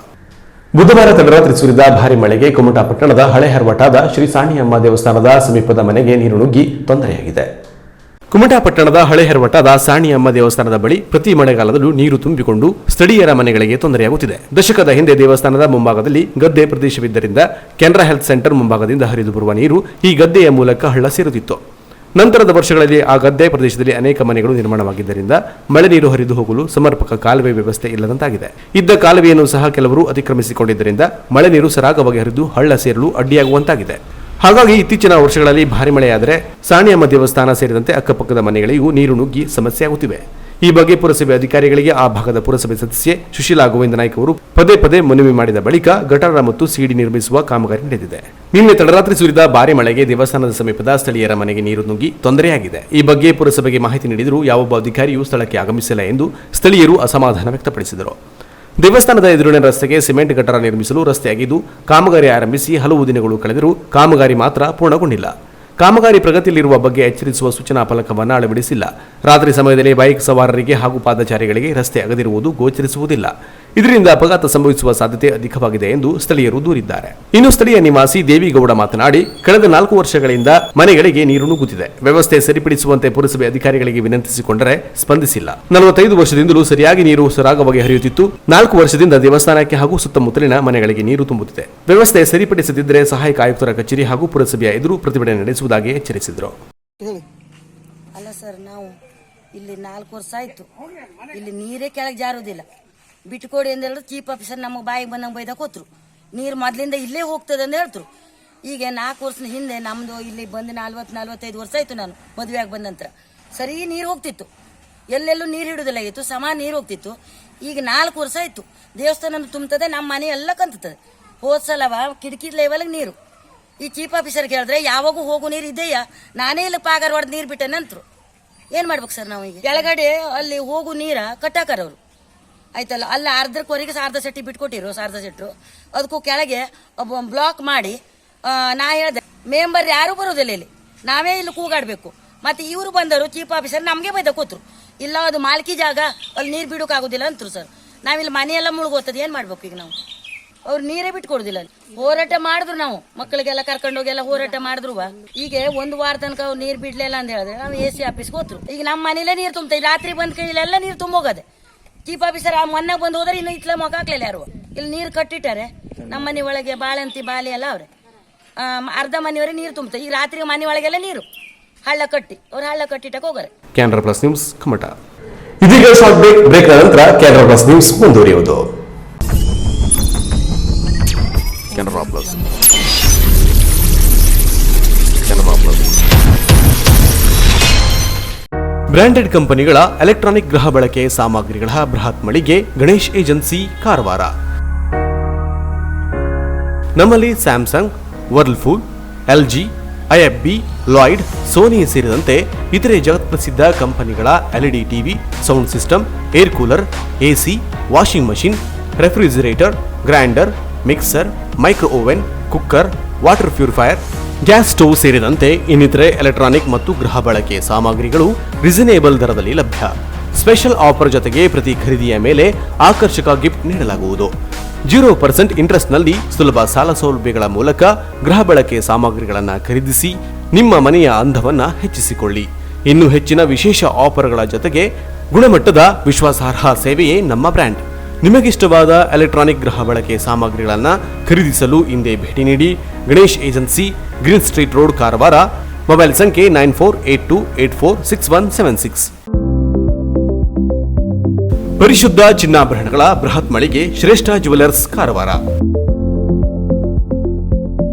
ಬುಧವಾರ ತಡರಾತ್ರಿ ಸುರಿದ ಭಾರಿ ಮಳೆಗೆ ಕುಮಟಾ ಪಟ್ಟಣದ ಹಳೆ ಹರವಟಾದ ಶ್ರೀ ಸಾಣಿಯಮ್ಮ ದೇವಸ್ಥಾನದ ಸಮೀಪದ ಮನೆಗೆ ನೀರು ನುಗ್ಗಿ ತೊಂದರೆಯಾಗಿದೆ. ಕುಮಟಾ ಪಟ್ಟಣದ ಹಳೆ ಹೆರವಟದ ಸಾಣಿಯಮ್ಮ ದೇವಸ್ಥಾನದ ಬಳಿ ಪ್ರತಿ ಮಳೆಗಾಲದಲ್ಲೂ ನೀರು ತುಂಬಿಕೊಂಡು ಸ್ಥಳೀಯರ ಮನೆಗಳಿಗೆ ತೊಂದರೆಯಾಗುತ್ತಿದೆ. ದಶಕದ ಹಿಂದೆ ದೇವಸ್ಥಾನದ ಮುಂಭಾಗದಲ್ಲಿ ಗದ್ದೆ ಪ್ರದೇಶವಿದ್ದರಿಂದ ಕೆನರಾ ಹೆಲ್ತ್ ಸೆಂಟರ್ ಮುಂಭಾಗದಿಂದ ಹರಿದು ಬರುವ ನೀರು ಈ ಗದ್ದೆಯ ಮೂಲಕ ಹಳ್ಳ ಸೇರುತ್ತಿತ್ತು. ನಂತರದ ವರ್ಷಗಳಲ್ಲಿ ಆ ಗದ್ದೆ ಪ್ರದೇಶದಲ್ಲಿ ಅನೇಕ ಮನೆಗಳು ನಿರ್ಮಾಣವಾಗಿದ್ದರಿಂದ ಮಳೆ ನೀರು ಹರಿದು ಹೋಗಲು ಸಮರ್ಪಕ ಕಾಲುವೆ ವ್ಯವಸ್ಥೆ ಇಲ್ಲದಂತಾಗಿದೆ. ಇದ್ದ ಕಾಲುವೆಯನ್ನು ಸಹ ಕೆಲವರು ಅತಿಕ್ರಮಿಸಿಕೊಂಡಿದ್ದರಿಂದ ಮಳೆ ನೀರು ಸರಾಗವಾಗಿ ಹರಿದು ಹಳ್ಳ ಸೇರಲು ಅಡ್ಡಿಯಾಗುವಂತಾಗಿದೆ. ಹಾಗಾಗಿ ಇತ್ತೀಚಿನ ವರ್ಷಗಳಲ್ಲಿ ಭಾರಿ ಮಳೆಯಾದರೆ ಸಾಣಿಯಮ್ಮ ದೇವಸ್ಥಾನ ಸೇರಿದಂತೆ ಅಕ್ಕಪಕ್ಕದ ಮನೆಗಳಿಗೂ ನೀರು ನುಗ್ಗಿ ಸಮಸ್ಯೆಯಾಗುತ್ತಿವೆ. ಈ ಬಗ್ಗೆ ಪುರಸಭೆ ಅಧಿಕಾರಿಗಳಿಗೆ ಆ ಭಾಗದ ಪುರಸಭೆ ಸದಸ್ಯೆ ಸುಶೀಲಾ ಗೋವಿಂದ ನಾಯ್ಕ ಅವರು ಪದೇ ಪದೇ ಮನವಿ ಮಾಡಿದ ಬಳಿಕ ಗಟಾರ ಮತ್ತು ಸಿಡಿ ನಿರ್ಮಿಸುವ ಕಾಮಗಾರಿ ನಡೆದಿದೆ. ನಿನ್ನೆ ತಡರಾತ್ರಿ ಸುರಿದ ಭಾರಿ ಮಳೆಗೆ ದೇವಸ್ಥಾನದ ಸಮೀಪದ ಸ್ಥಳೀಯರ ಮನೆಗೆ ನೀರು ನುಗ್ಗಿ ತೊಂದರೆಯಾಗಿದೆ. ಈ ಬಗ್ಗೆ ಪುರಸಭೆಗೆ ಮಾಹಿತಿ ನೀಡಿದರೂ ಯಾವೊಬ್ಬ ಅಧಿಕಾರಿಯೂ ಸ್ಥಳಕ್ಕೆ ಆಗಮಿಸಿಲ್ಲ ಎಂದು ಸ್ಥಳೀಯರು ಅಸಮಾಧಾನ ವ್ಯಕ್ತಪಡಿಸಿದರು. ದೇವಸ್ಥಾನದ ಎದುರಿನ ರಸ್ತೆಗೆ ಸಿಮೆಂಟ್ ಗಟಾರ ನಿರ್ಮಿಸಲು ರಸ್ತೆಯಾಗಿದ್ದು ಕಾಮಗಾರಿ ಆರಂಭಿಸಿ ಹಲವು ದಿನಗಳು ಕಳೆದರೂ ಕಾಮಗಾರಿ ಮಾತ್ರ ಪೂರ್ಣಗೊಂಡಿಲ್ಲ. ಕಾಮಗಾರಿ ಪ್ರಗತಿಯಲ್ಲಿರುವ ಬಗ್ಗೆ ಎಚ್ಚರಿಸುವ ಸೂಚನಾ ಫಲಕವನ್ನು ಅಳವಡಿಸಿಲ್ಲ. ರಾತ್ರಿ ಸಮಯದಲ್ಲಿ ಬೈಕ್ ಸವಾರರಿಗೆ ಹಾಗೂ ಪಾದಚಾರಿಗಳಿಗೆ ರಸ್ತೆ ಅಗದಿರುವುದು ಗೋಚರಿಸುವುದಿಲ್ಲ. ಇದರಿಂದ ಅಪಘಾತ ಸಂಭವಿಸುವ ಸಾಧ್ಯತೆ ಅಧಿಕವಾಗಿದೆ ಎಂದು ಸ್ಥಳೀಯರು ದೂರಿದ್ದಾರೆ. ಇನ್ನು ಸ್ಥಳೀಯ ನಿವಾಸಿ ದೇವಿಗೌಡ ಮಾತನಾಡಿ, ಕಳೆದ 4 ವರ್ಷಗಳಿಂದ ಮನೆಗಳಿಗೆ ನೀರು ನುಗ್ಗುತ್ತಿದೆ. ವ್ಯವಸ್ಥೆ ಸರಿಪಡಿಸುವಂತೆ ಪುರಸಭೆ ಅಧಿಕಾರಿಗಳಿಗೆ ವಿನಂತಿಸಿಕೊಂಡರೆ ಸ್ಪಂದಿಸಿಲ್ಲ. 45 ವರ್ಷದಿಂದಲೂ ಸರಿಯಾಗಿ ನೀರು ಸರಾಗವಾಗಿ ಹರಿಯುತ್ತಿತ್ತು. 4 ವರ್ಷದಿಂದ ದೇವಸ್ಥಾನಕ್ಕೆ ಹಾಗೂ ಸುತ್ತಮುತ್ತಲಿನ ಮನೆಗಳಿಗೆ ನೀರು ತುಂಬುತ್ತಿದೆ. ವ್ಯವಸ್ಥೆ ಸರಿಪಡಿಸದಿದ್ದರೆ ಸಹಾಯಕ ಆಯುಕ್ತರ ಕಚೇರಿ ಹಾಗೂ ಪುರಸಭೆಯ ಎದುರು ಪ್ರತಿಭಟನೆ ನಡೆಸುವುದಾಗಿ ಎಚ್ಚರಿಸಿದರು. ಅಲ್ಲ ಸರ್, ನಾವು ಇಲ್ಲಿ 4 ವರ್ಷ ಆಯ್ತು, ಇಲ್ಲಿ ನೀರೇ ಕೆಳಗೆ ಜಾರೋದಿಲ್ಲ. ಬಿಟ್ಟುಕೊಡಿ ಅಂತ ಹೇಳಿದ್ರು ಚೀಫ್ ಆಫೀಸರ್ ನಮಗೆ ಬಾಯಿಗೆ ಬಂದಂಗೆ ಬೈದಾಗ ಹೋದ್ರು. ನೀರು ಮೊದಲಿಂದ ಇಲ್ಲೇ ಹೋಗ್ತದೆ ಅಂತ ಹೇಳ್ತರು. ಈಗ 4 ವರ್ಷದ ಹಿಂದೆ ನಮ್ಮದು ಇಲ್ಲಿ ಬಂದು 40-45 ವರ್ಷ ಆಯಿತು ನಾನು ಮದುವೆ ಆಗಿ ಬಂದ ನಂತರ. ಸರಿ ನೀರು ಹೋಗ್ತಿತ್ತು, ಎಲ್ಲೆಲ್ಲೂ ನೀರು ಹಿಡಿದಿಲ್ಲ ಆಗಿತ್ತು, ಸಮ ನೀರು ಹೋಗ್ತಿತ್ತು. ಈಗ 4 ವರ್ಷ ಆಯಿತು, ದೇವಸ್ಥಾನ ತುಂಬುತ್ತದೆ, ನಮ್ಮ ಮನೆ ಎಲ್ಲ ಕಂತದೆ. ಹೋದ್ಸಲವ ಕಿಟಕಿ ಲೆವೆಲ್ಗೆ ನೀರು. ಈ ಚೀಫ್ ಆಫೀಸರ್ಗೆ ಹೇಳಿದ್ರೆ ಯಾವಾಗೂ ಹೋಗೋ ನೀರು ಇದೆಯಾ, ನಾನೇ ಇಲ್ಲಿ ಪಾಗಾರ ಹೊಡೆದು ನೀರು ಬಿಟ್ಟೆ ನಂತರು ಏನು ಮಾಡ್ಬೇಕು ಸರ್ ನಾವು? ಈಗ ಕೆಳಗಡೆ ಅಲ್ಲಿ ಹೋಗು ನೀರ ಕಟ್ಟಾಕರವರು ಆಯ್ತಲ್ಲ, ಅಲ್ಲಿ ಅರ್ಧಕ್ವರೆಗೆ ಅರ್ಧ ಸೆಟ್ಟಿ ಬಿಟ್ಕೊಟ್ಟಿರು, ಅರ್ಧ ಸೆಟ್ರು. ಅದಕ್ಕೂ ಕೆಳಗೆ ಒಬ್ಬ ಬ್ಲಾಕ್ ಮಾಡಿ ನಾ ಹೇಳ್ದೆ ಮೆಂಬರ್ ಯಾರು ಬರೋದಿಲ್ಲ ಇಲ್ಲಿ, ನಾವೇ ಇಲ್ಲಿ ಕೂಗಾಡಬೇಕು. ಮತ್ತು ಇವರು ಬಂದರು ಚೀಫ್ ಆಫೀಸರ್ ನಮಗೆ ಬೈದ ಕೂತ್ರು, ಇಲ್ಲ ಅದು ಮಾಲ್ಕಿ ಜಾಗ, ಅಲ್ಲಿ ನೀರು ಬಿಡೋಕ್ಕಾಗೋದಿಲ್ಲ ಅಂತರು ಸರ್. ನಾವಿಲ್ಲಿ ಮನೆಯೆಲ್ಲ ಮುಳುಗೋತದೆ, ಏನು ಮಾಡ್ಬೇಕು ಈಗ ನಾವು? ಅವ್ರು ನೀರೇ ಬಿಟ್ಕೊಡುದಿಲ್ಲ. ಹೋರಾಟ ಮಾಡಿದ್ರು, ನಾವು ಮಕ್ಕಳಿಗೆಲ್ಲ ಕರ್ಕೊಂಡೋಗೆಲ್ಲ ಹೋರಾಟ ಮಾಡಿದ್ರು. ಈಗ 1 ವಾರ ತನಕ ಅವ್ರು ನೀರು ಬಿಡ್ಲಿಲ್ಲ ಅಂತ ಹೇಳಿದ್ರೆ ನಾವು AC ಆಫೀಸ್ಗೆ ಹೋದ್ರು. ಈಗ ನಮ್ಮ ಮನೇಲೇ ನೀರು ತುಂಬ್ತದೆ, ರಾತ್ರಿ ಬಂದ ಕೈಲೆಲ್ಲ ನೀರು ತುಂಬೋಗದೆ. ಚೀಫ್ ಆಫೀಸರ್ ಆ ಮೊನ್ನೆ ಬಂದು ಹೋದ್ರೆ ಇನ್ನು ಇತ್ಲ ಮೊಕ್ಕ ಹಾಕ್ಲಿಲ್ಲ ಯಾರು. ಇಲ್ಲಿ ನೀರು ಕಟ್ಟಿಟ್ಟಾರೆ, ನಮ್ಮ ಮನೆ ಒಳಗೆ ಬಾಳೆಂತಿ ಬಾಲೆ ಎಲ್ಲ ಅವ್ರೆ, ಅರ್ಧ ಮನೆಯವರೇ ನೀರು ತುಂಬ್ತಾರೆ. ಈಗ ರಾತ್ರಿ ಮನೆ ಒಳಗೆಲ್ಲ ನೀರು ಹಳ್ಳ ಕಟ್ಟಿ ಅವ್ರು ಹಳ್ಳ ಕಟ್ಟಿಟ್ಟಕ್ಕೆ ಹೋಗಾರೆ. Canara plus news Kumta. ಇದೀಗ ಶಾರ್ಟ್ ಬ್ರೇಕ್ ನಂತರ ಕ್ಯಾನರಾ ಪ್ಲಸ್ ನ್ಯೂಸ್ ಮುಂದುವರಿಯುವುದು. ಕೆನರಾ ಪ್ಲಸ್ ಬ್ರಾಂಡೆಡ್ ಕಂಪನಿಗಳ ಎಲೆಕ್ಟ್ರಾನಿಕ್ ಗೃಹ ಬಳಕೆ ಸಾಮಗ್ರಿಗಳ ಬೃಹತ್ ಮಳಿಗೆ ಗಣೇಶ್ ಏಜೆನ್ಸಿ ಕಾರವಾರ. ನಮ್ಮಲ್ಲಿ Samsung, Whirlpool, LG, IFB, Lloyd, Sony ಸೇರಿದಂತೆ ಇತರೆ ಜಗತ್ಪ್ರಸಿದ್ಧ ಕಂಪನಿಗಳ LED TV, sound system, air cooler, AC, washing machine, refrigerator, grinder, mixer, micro oven, cooker, water purifier, gas stove ಸೇರಿದಂತೆ ಇನ್ನಿತರೆ ಎಲೆಕ್ಟ್ರಾನಿಕ್ ಮತ್ತು ಗೃಹ ಬಳಕೆ ಸಾಮಗ್ರಿಗಳು ರೀಸನೇಬಲ್ ದರದಲ್ಲಿ ಲಭ್ಯ. ಸ್ಪೆಷಲ್ ಆಫರ್ ಜೊತೆಗೆ ಪ್ರತಿ ಖರೀದಿಯ ಮೇಲೆ ಆಕರ್ಷಕ ಗಿಫ್ಟ್ ನೀಡಲಾಗುವುದು. 0% ಇಂಟ್ರೆಸ್ಟ್ನಲ್ಲಿ ಸುಲಭ ಸಾಲ ಸೌಲಭ್ಯಗಳ ಮೂಲಕ ಗೃಹ ಬಳಕೆ ಸಾಮಗ್ರಿಗಳನ್ನು ಖರೀದಿಸಿ ನಿಮ್ಮ ಮನೆಯ ಅಂದವನ್ನು ಹೆಚ್ಚಿಸಿಕೊಳ್ಳಿ. ಇನ್ನು ಹೆಚ್ಚಿನ ವಿಶೇಷ ಆಫರ್ಗಳ ಜೊತೆಗೆ ಗುಣಮಟ್ಟದ ವಿಶ್ವಾಸಾರ್ಹ ಸೇವೆಯೇ ನಮ್ಮ ಬ್ರ್ಯಾಂಡ್. ನಿಮಗಿಷ್ಟವಾದ ಎಲೆಕ್ಟ್ರಾನಿಕ್ ಗೃಹ ಬಳಕೆ ಸಾಮಗ್ರಿಗಳನ್ನು ಖರೀದಿಸಲು ಹಿಂದೆ ಭೇಟಿ ನೀಡಿ. Ganesh agency, green street road, Karwar. Mobile ಸಂಖ್ಯೆ 9482846176. ಪರಿಶುದ್ಧ ಚಿನ್ನಾಭರಣಗಳ ಬೃಹತ್ ಮಳಿಗೆ ಶ್ರೇಷ್ಠ ಜುವೆಲರ್ಸ್, ಕಾರವಾರ.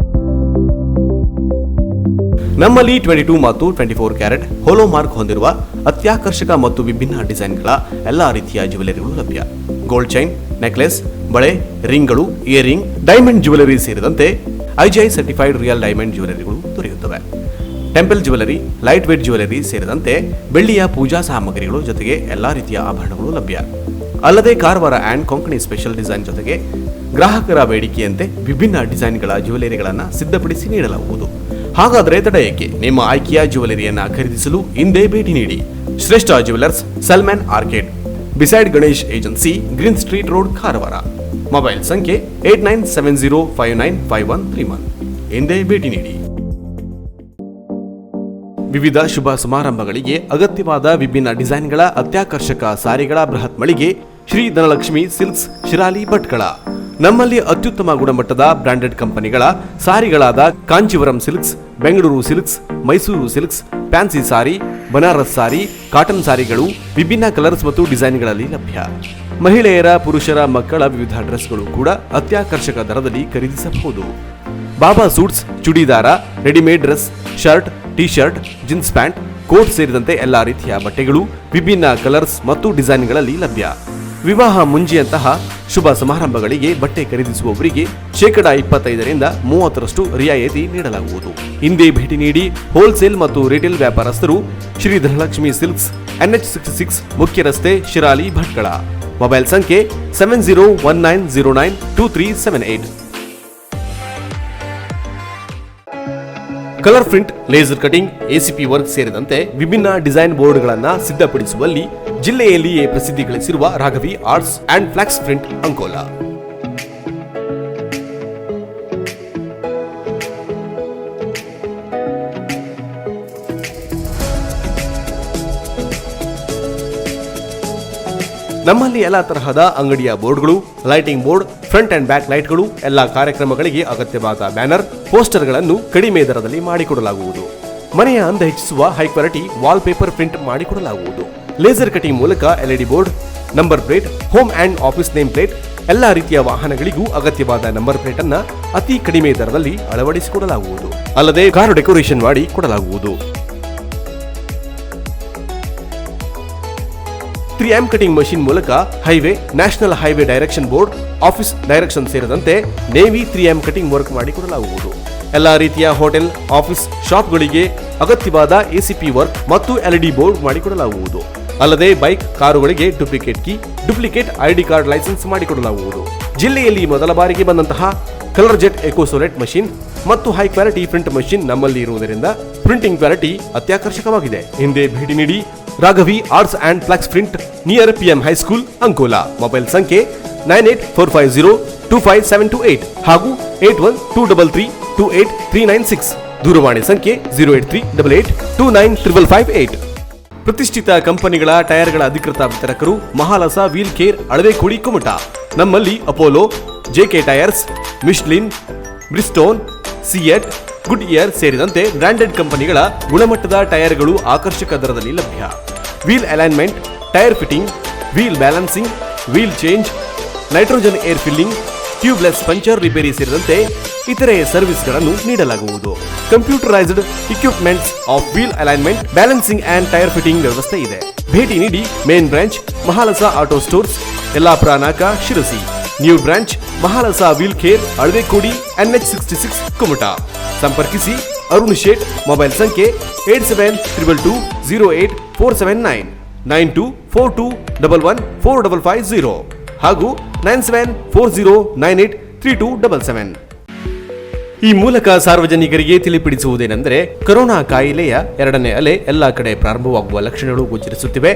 ನಮ್ಮಲ್ಲಿ 22 ಮತ್ತು 24 ಕ್ಯಾರೆಟ್ ಹೋಲೋ ಮಾರ್ಕ್ ಹೊಂದಿರುವ ಅತ್ಯಾಕರ್ಷಕ ಮತ್ತು ವಿಭಿನ್ನ ಡಿಸೈನ್ಗಳ ಎಲ್ಲಾ ರೀತಿಯ ಜ್ಯುವೆಲರಿಗಳು ಲಭ್ಯ. ಗೋಲ್ಡ್ ಚೈನ್, ನೆಕ್ಲೆಸ್, ಬಳೆ, ರಿಂಗ್ಗಳು, ಇಯರಿಂಗ್, ಡೈಮಂಡ್ ಜ್ಯುವೆಲರಿ ಸೇರಿದಂತೆ IGI ಸರ್ಟಿಫೈಡ್ ರಿಯಲ್ ಡೈಮಂಡ್ ಜ್ಯುವೆಲರಿಗಳು ದೊರೆಯುತ್ತವೆ. Temple jewellery, light weight jewellery ಸೇರಿದಂತೆ ಬೆಳ್ಳಿಯ ಪೂಜಾ ಸಾಮಗ್ರಿಗಳು ಜೊತೆಗೆ ಎಲ್ಲಾ ರೀತಿಯ ಆಭರಣಗಳು ಲಭ್ಯ. ಅಲ್ಲದೆ Karwar and Konkani special design ಜೊತೆಗೆ ಗ್ರಾಹಕರ ಬೇಡಿಕೆಯಂತೆ ವಿಭಿನ್ನ ಡಿಸೈನ್ಗಳ ಜ್ಯುವೆಲರಿಗಳನ್ನು ಸಿದ್ಧಪಡಿಸಿ ನೀಡಲಾಗುವುದು. ಹಾಗಾದರೆ ತಡ ಏಕೆ? ನಿಮ್ಮ ಆಯ್ಕೆಯ ಜ್ಯುವೆಲರಿಯನ್ನು ಖರೀದಿಸಲು ಹಿಂದೆ ಭೇಟಿ ನೀಡಿ. ಶ್ರೇಷ್ಠ jewellers, Salman arcade, beside Ganesh agency, green street road, Karwar. Mobile ಸಂಖ್ಯೆ 8970595131. ಹಿಂದೆ ಭೇಟಿ ನೀಡಿ. ವಿವಿಧ ಶುಭ ಸಮಾರಂಭಗಳಿಗೆ ಅಗತ್ಯವಾದ ವಿಭಿನ್ನ ಡಿಸೈನ್ಗಳ ಅತ್ಯಾಕರ್ಷಕ ಸಾರಿಗಳ ಬೃಹತ್ ಮಳಿಗೆ ಶ್ರೀ ಧನಲಕ್ಷ್ಮಿ ಸಿಲ್ಕ್ಸ್, ಶಿರಾಲಿ, ಭಟ್ಕಳ. ನಮ್ಮಲ್ಲಿ ಅತ್ಯುತ್ತಮ ಗುಣಮಟ್ಟದ ಬ್ರಾಂಡೆಡ್ ಕಂಪನಿಗಳ ಸಾರಿಗಳಾದ Kanchivaram silks, Bengaluru silks, Mysuru silks, fancy sari, Banaras sari, cotton ಸಾರಿಗಳು ವಿಭಿನ್ನ ಕಲರ್ಸ್ ಮತ್ತು ಡಿಸೈನ್ಗಳಲ್ಲಿ ಲಭ್ಯ. ಮಹಿಳೆಯರ, ಪುರುಷರ, ಮಕ್ಕಳ ವಿವಿಧ ಡ್ರೆಸ್ಗಳು ಕೂಡ ಅತ್ಯಾಕರ್ಷಕ ದರದಲ್ಲಿ ಖರೀದಿಸಬಹುದು. Baba suits, churidar, readymade dress, shirt, T shirt, jeans pant, coat ಸೇರಿದಂತೆ ಎಲ್ಲಾ ರೀತಿಯ ಬಟ್ಟೆಗಳು ವಿಭಿನ್ನ ಕಲರ್ಸ್ ಮತ್ತು ಡಿಸೈನ್ಗಳಲ್ಲಿ ಲಭ್ಯ. ವಿವಾಹ ಮುಂಜಿಯಂತಹ ಶುಭ ಸಮಾರಂಭಗಳಿಗೆ ಬಟ್ಟೆ ಖರೀದಿಸುವವರಿಗೆ 25% 30% ರಿಯಾಯಿತಿ ನೀಡಲಾಗುವುದು. ಹಿಂದೆ ಭೇಟಿ ನೀಡಿ. ಹೋಲ್ಸೇಲ್ ಮತ್ತು ರಿಟೇಲ್ ವ್ಯಾಪಾರಸ್ಥರು ಶ್ರೀ ಧನಲಕ್ಷ್ಮಿ ಸಿಲ್ಕ್ಸ್, NH66 ಮುಖ್ಯ ರಸ್ತೆ, ಶಿರಾಲಿ, ಭಟ್ಕಳ. ಮೊಬೈಲ್ ಸಂಖ್ಯೆ 7019092378. Colour print, laser cutting, ACP work ಸೇರಿದಂತೆ ವಿಭಿನ್ನ ಡಿಸೈನ್ ಬೋರ್ಡ್ಗಳನ್ನು ಸಿದ್ಧಪಡಿಸುವಲ್ಲಿ ಜಿಲ್ಲೆಯಲ್ಲಿಯೇ ಪ್ರಸಿದ್ಧಿ ಗಳಿಸಿರುವ Raghavi arts and flex print Ankola. ನಮ್ಮಲ್ಲಿ ಎಲ್ಲ ತರಹದ ಅಂಗಡಿಯ ಬೋರ್ಡ್ಗಳು, lighting board, front and back ಲೈಟ್ಗಳು, ಎಲ್ಲ ಕಾರ್ಯಕ್ರಮಗಳಿಗೆ ಅಗತ್ಯವಾದ ಬ್ಯಾನರ್, ಪೋಸ್ಟರ್ಗಳನ್ನು ಕಡಿಮೆ ದರದಲ್ಲಿ ಮಾಡಿಕೊಡಲಾಗುವುದು. ಮನೆಯ ಅಂದ ಹೆಚ್ಚಿಸುವ high quality wall paper print ಮಾಡಿಕೊಡಲಾಗುವುದು. ಲೇಸರ್ ಕಟಿಂಗ್ ಮೂಲಕ LED board, number plate, home and office name plate, ಎಲ್ಲ ರೀತಿಯ ವಾಹನಗಳಿಗೂ ಅಗತ್ಯವಾದ ನಂಬರ್ ಪ್ಲೇಟ್ ಅನ್ನ ಅತಿ ಕಡಿಮೆ ದರದಲ್ಲಿ ಅಳವಡಿಸಿಕೊಡಲಾಗುವುದು. ಅಲ್ಲದೆ ಕಾರು ಡೆಕೋರೇಷನ್ ಮಾಡಿ ಕೊಡಲಾಗುವುದು. 3M ಕಟಿಂಗ್ ಮಷಿನ್ ಮೂಲಕ highway, national highway direction board, office direction ಸೇರಿದಂತೆ ನೇವಿ 3M ಕಟಿಂಗ್ ವರ್ಕ್ ಮಾಡಿಕೊಡಲಾಗುವುದು. ಎಲ್ಲಾ ರೀತಿಯ ಹೋಟೆಲ್, ಆಫೀಸ್, ಶಾಪ್ಗಳಿಗೆ ಅಗತ್ಯವಾದ ಎಸಿಪಿ ವರ್ಕ್ ಮತ್ತು ಎಲ್ಇಡಿ ಬೋರ್ಡ್ ಮಾಡಿಕೊಡಲಾಗುವುದು. ಅಲ್ಲದೆ ಬೈಕ್, ಕಾರುಗಳಿಗೆ duplicate key, duplicate ID card licence ಮಾಡಿಕೊಡಲಾಗುವುದು. ಜಿಲ್ಲೆಯಲ್ಲಿ ಮೊದಲ ಬಾರಿಗೆ ಬಂದಂತಹ ಕಲರ್ ಜೆಟ್ ಎಕೋಸೋಲೆಟ್ ಮಷಿನ್ ಮತ್ತು ಹೈ ಕ್ವಾಲಿಟಿ ಪ್ರಿಂಟ್ ಮಷಿನ್ ನಮ್ಮಲ್ಲಿ ಇರುವುದರಿಂದ ಪ್ರಿಂಟಿಂಗ್ ಕ್ವಾಲಿಟಿ ಅತ್ಯಾಕರ್ಷಕವಾಗಿದೆ. ಹಿಂದೆ ಭೇಟಿ ನೀಡಿ. Raghavi arts and flex print, near PM high school, Ankola. Mobile ಸಂಖ್ಯೆ 9845025728 ಹಾಗೂ 8123328396. ದೂರವಾಣಿ ಸಂಖ್ಯೆ 08388295558. ಪ್ರತಿಷ್ಠಿತ ಕಂಪನಿಗಳ ಟೈರ್ಗಳ ಅಧಿಕೃತ ವಿತರಕರು ಮಹಾಲಸ ವೀಲ್ ಕೇರ್, ಅಳವೆಕೋಡಿ, ಕುಮಟಾ. ನಮ್ಮಲ್ಲಿ Apollo, JK tyres, Michelin, Bridgestone, CEAT, Goodyear ಸೇರಿದಂತೆ ಬ್ರಾಂಡೆಡ್ ಕಂಪನಿಗಳ ಗುಣಮಟ್ಟದ ಟೈರ್ಗಳು ಆಕರ್ಷಕ ದರದಲ್ಲಿ ಲಭ್ಯ. Wheel alignment, tyre fitting, wheel balancing, wheel change, nitrogen air filling, tubeless puncture repair ಸೇರಿದಂತೆ ಇತರೆ ಸರ್ವಿಸ್ಗಳನ್ನು ನೀಡಲಾಗುವುದು. Computerised equipments of wheel alignment, balancing and tyre fitting ವ್ಯವಸ್ಥೆ ಇದೆ. ಭೇಟಿ ನೀಡಿ. Main branch Mahalasa auto stores, Yellapur ನಾಕ, Sirsi. New branch Mahalasa wheel care, Alavekodi, NH66, Kumta. ಸಂಪರ್ಕಿಸಿ ಅರುಣ್ ಶೇಟ್. ಮೊಬೈಲ್ ಸಂಖ್ಯೆ 8722208479, 9242114550 ಹಾಗೂ 9740983277. ಈ ಮೂಲಕ ಸಾರ್ವಜನಿಕರಿಗೆ ತಿಳಿಪಡಿಸುವುದೇನೆಂದರೆ, ಕೊರೋನಾ ಕಾಯಿಲೆಯ 2ನೇ ಅಲೆ ಎಲ್ಲ ಕಡೆ ಪ್ರಾರಂಭವಾಗುವ ಲಕ್ಷಣಗಳು ಗೋಚರಿಸುತ್ತಿವೆ.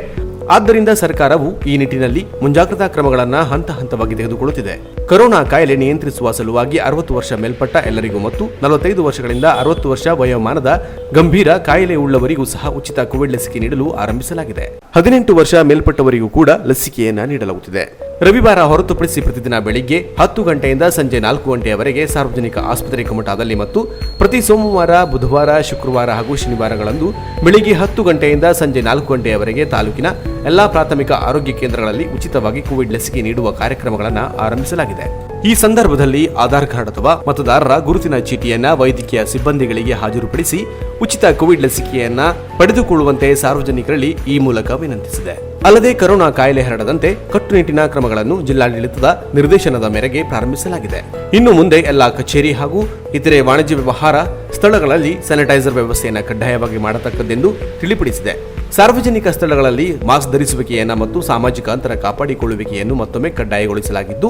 ಆದ್ದರಿಂದ ಸರ್ಕಾರವು ಈ ನಿಟ್ಟಿನಲ್ಲಿ ಮುಂಜಾಗ್ರತಾ ಕ್ರಮಗಳನ್ನು ಹಂತ ಹಂತವಾಗಿ ತೆಗೆದುಕೊಳ್ಳುತ್ತಿದೆ. ಕೊರೋನಾ ಕಾಯಿಲೆ ನಿಯಂತ್ರಿಸುವ ಸಲುವಾಗಿ 60 ವರ್ಷ ಮೇಲ್ಪಟ್ಟ ಎಲ್ಲರಿಗೂ ಮತ್ತು 45 ವರ್ಷಗಳಿಂದ 60 ವರ್ಷ ವಯೋಮಾನದ ಗಂಭೀರ ಕಾಯಿಲೆ ಉಳ್ಳವರಿಗೂ ಸಹ ಉಚಿತ ಕೋವಿಡ್ ಲಸಿಕೆ ನೀಡಲು ಆರಂಭಿಸಲಾಗಿದೆ. 18 ವರ್ಷ ಮೇಲ್ಪಟ್ಟವರಿಗೂ ಕೂಡ ಲಸಿಕೆಯನ್ನ ನೀಡಲಾಗುತ್ತಿದೆ. ರವಿವಾರ ಹೊರತುಪಡಿಸಿ ಪ್ರತಿದಿನ ಬೆಳಿಗ್ಗೆ 10 ಗಂಟೆಯಿಂದ ಸಂಜೆ 4 ಗಂಟೆಯವರೆಗೆ ಸಾರ್ವಜನಿಕ ಆಸ್ಪತ್ರೆ ಕುಮಟಾದಲ್ಲಿ ಮತ್ತು ಪ್ರತಿ ಸೋಮವಾರ, ಬುಧವಾರ, ಶುಕ್ರವಾರ ಹಾಗೂ ಶನಿವಾರಗಳಂದು ಬೆಳಿಗ್ಗೆ 10 ಗಂಟೆಯಿಂದ ಸಂಜೆ 4 ಗಂಟೆಯವರೆಗೆ ತಾಲೂಕಿನ ಎಲ್ಲಾ ಪ್ರಾಥಮಿಕ ಆರೋಗ್ಯ ಕೇಂದ್ರಗಳಲ್ಲಿ ಉಚಿತವಾಗಿ ಕೋವಿಡ್ ಲಸಿಕೆ ನೀಡುವ ಕಾರ್ಯಕ್ರಮಗಳನ್ನು ಆರಂಭಿಸಲಾಗಿದೆ. ಈ ಸಂದರ್ಭದಲ್ಲಿ ಆಧಾರ್ ಕಾರ್ಡ್ ಅಥವಾ ಮತದಾರರ ಗುರುತಿನ ಚೀಟಿಯನ್ನ ವೈದ್ಯಕೀಯ ಸಿಬ್ಬಂದಿಗಳಿಗೆ ಹಾಜರುಪಡಿಸಿ ಉಚಿತ ಕೋವಿಡ್ ಲಸಿಕೆಯನ್ನ ಪಡೆದುಕೊಳ್ಳುವಂತೆ ಸಾರ್ವಜನಿಕರಲ್ಲಿ ಈ ಮೂಲಕ ವಿನಂತಿಸಿದೆ. ಅಲ್ಲದೆ ಕೊರೋನಾ ಕಾಯಿಲೆ ಹರಡದಂತೆ ಕಟ್ಟುನಿಟ್ಟಿನ ಕ್ರಮಗಳನ್ನು ಜಿಲ್ಲಾಡಳಿತದ ನಿರ್ದೇಶನದ ಮೇರೆಗೆ ಪ್ರಾರಂಭಿಸಲಾಗಿದೆ. ಇನ್ನು ಮುಂದೆ ಎಲ್ಲಾ ಕಚೇರಿ ಹಾಗೂ ಇತರೆ ವಾಣಿಜ್ಯ ವ್ಯವಹಾರ ಸ್ಥಳಗಳಲ್ಲಿ ಸ್ಯಾನಿಟೈಸರ್ ವ್ಯವಸ್ಥೆಯನ್ನು ಕಡ್ಡಾಯವಾಗಿ ಮಾಡತಕ್ಕದ್ದೆಂದು ತಿಳಿಪಡಿಸಿದೆ. ಸಾರ್ವಜನಿಕ ಸ್ಥಳಗಳಲ್ಲಿ ಮಾಸ್ಕ್ ಧರಿಸುವಿಕೆಯನ್ನು ಮತ್ತು ಸಾಮಾಜಿಕ ಅಂತರ ಕಾಪಾಡಿಕೊಳ್ಳುವಿಕೆಯನ್ನು ಮತ್ತೊಮ್ಮೆ ಕಡ್ಡಾಯಗೊಳಿಸಲಾಗಿದ್ದು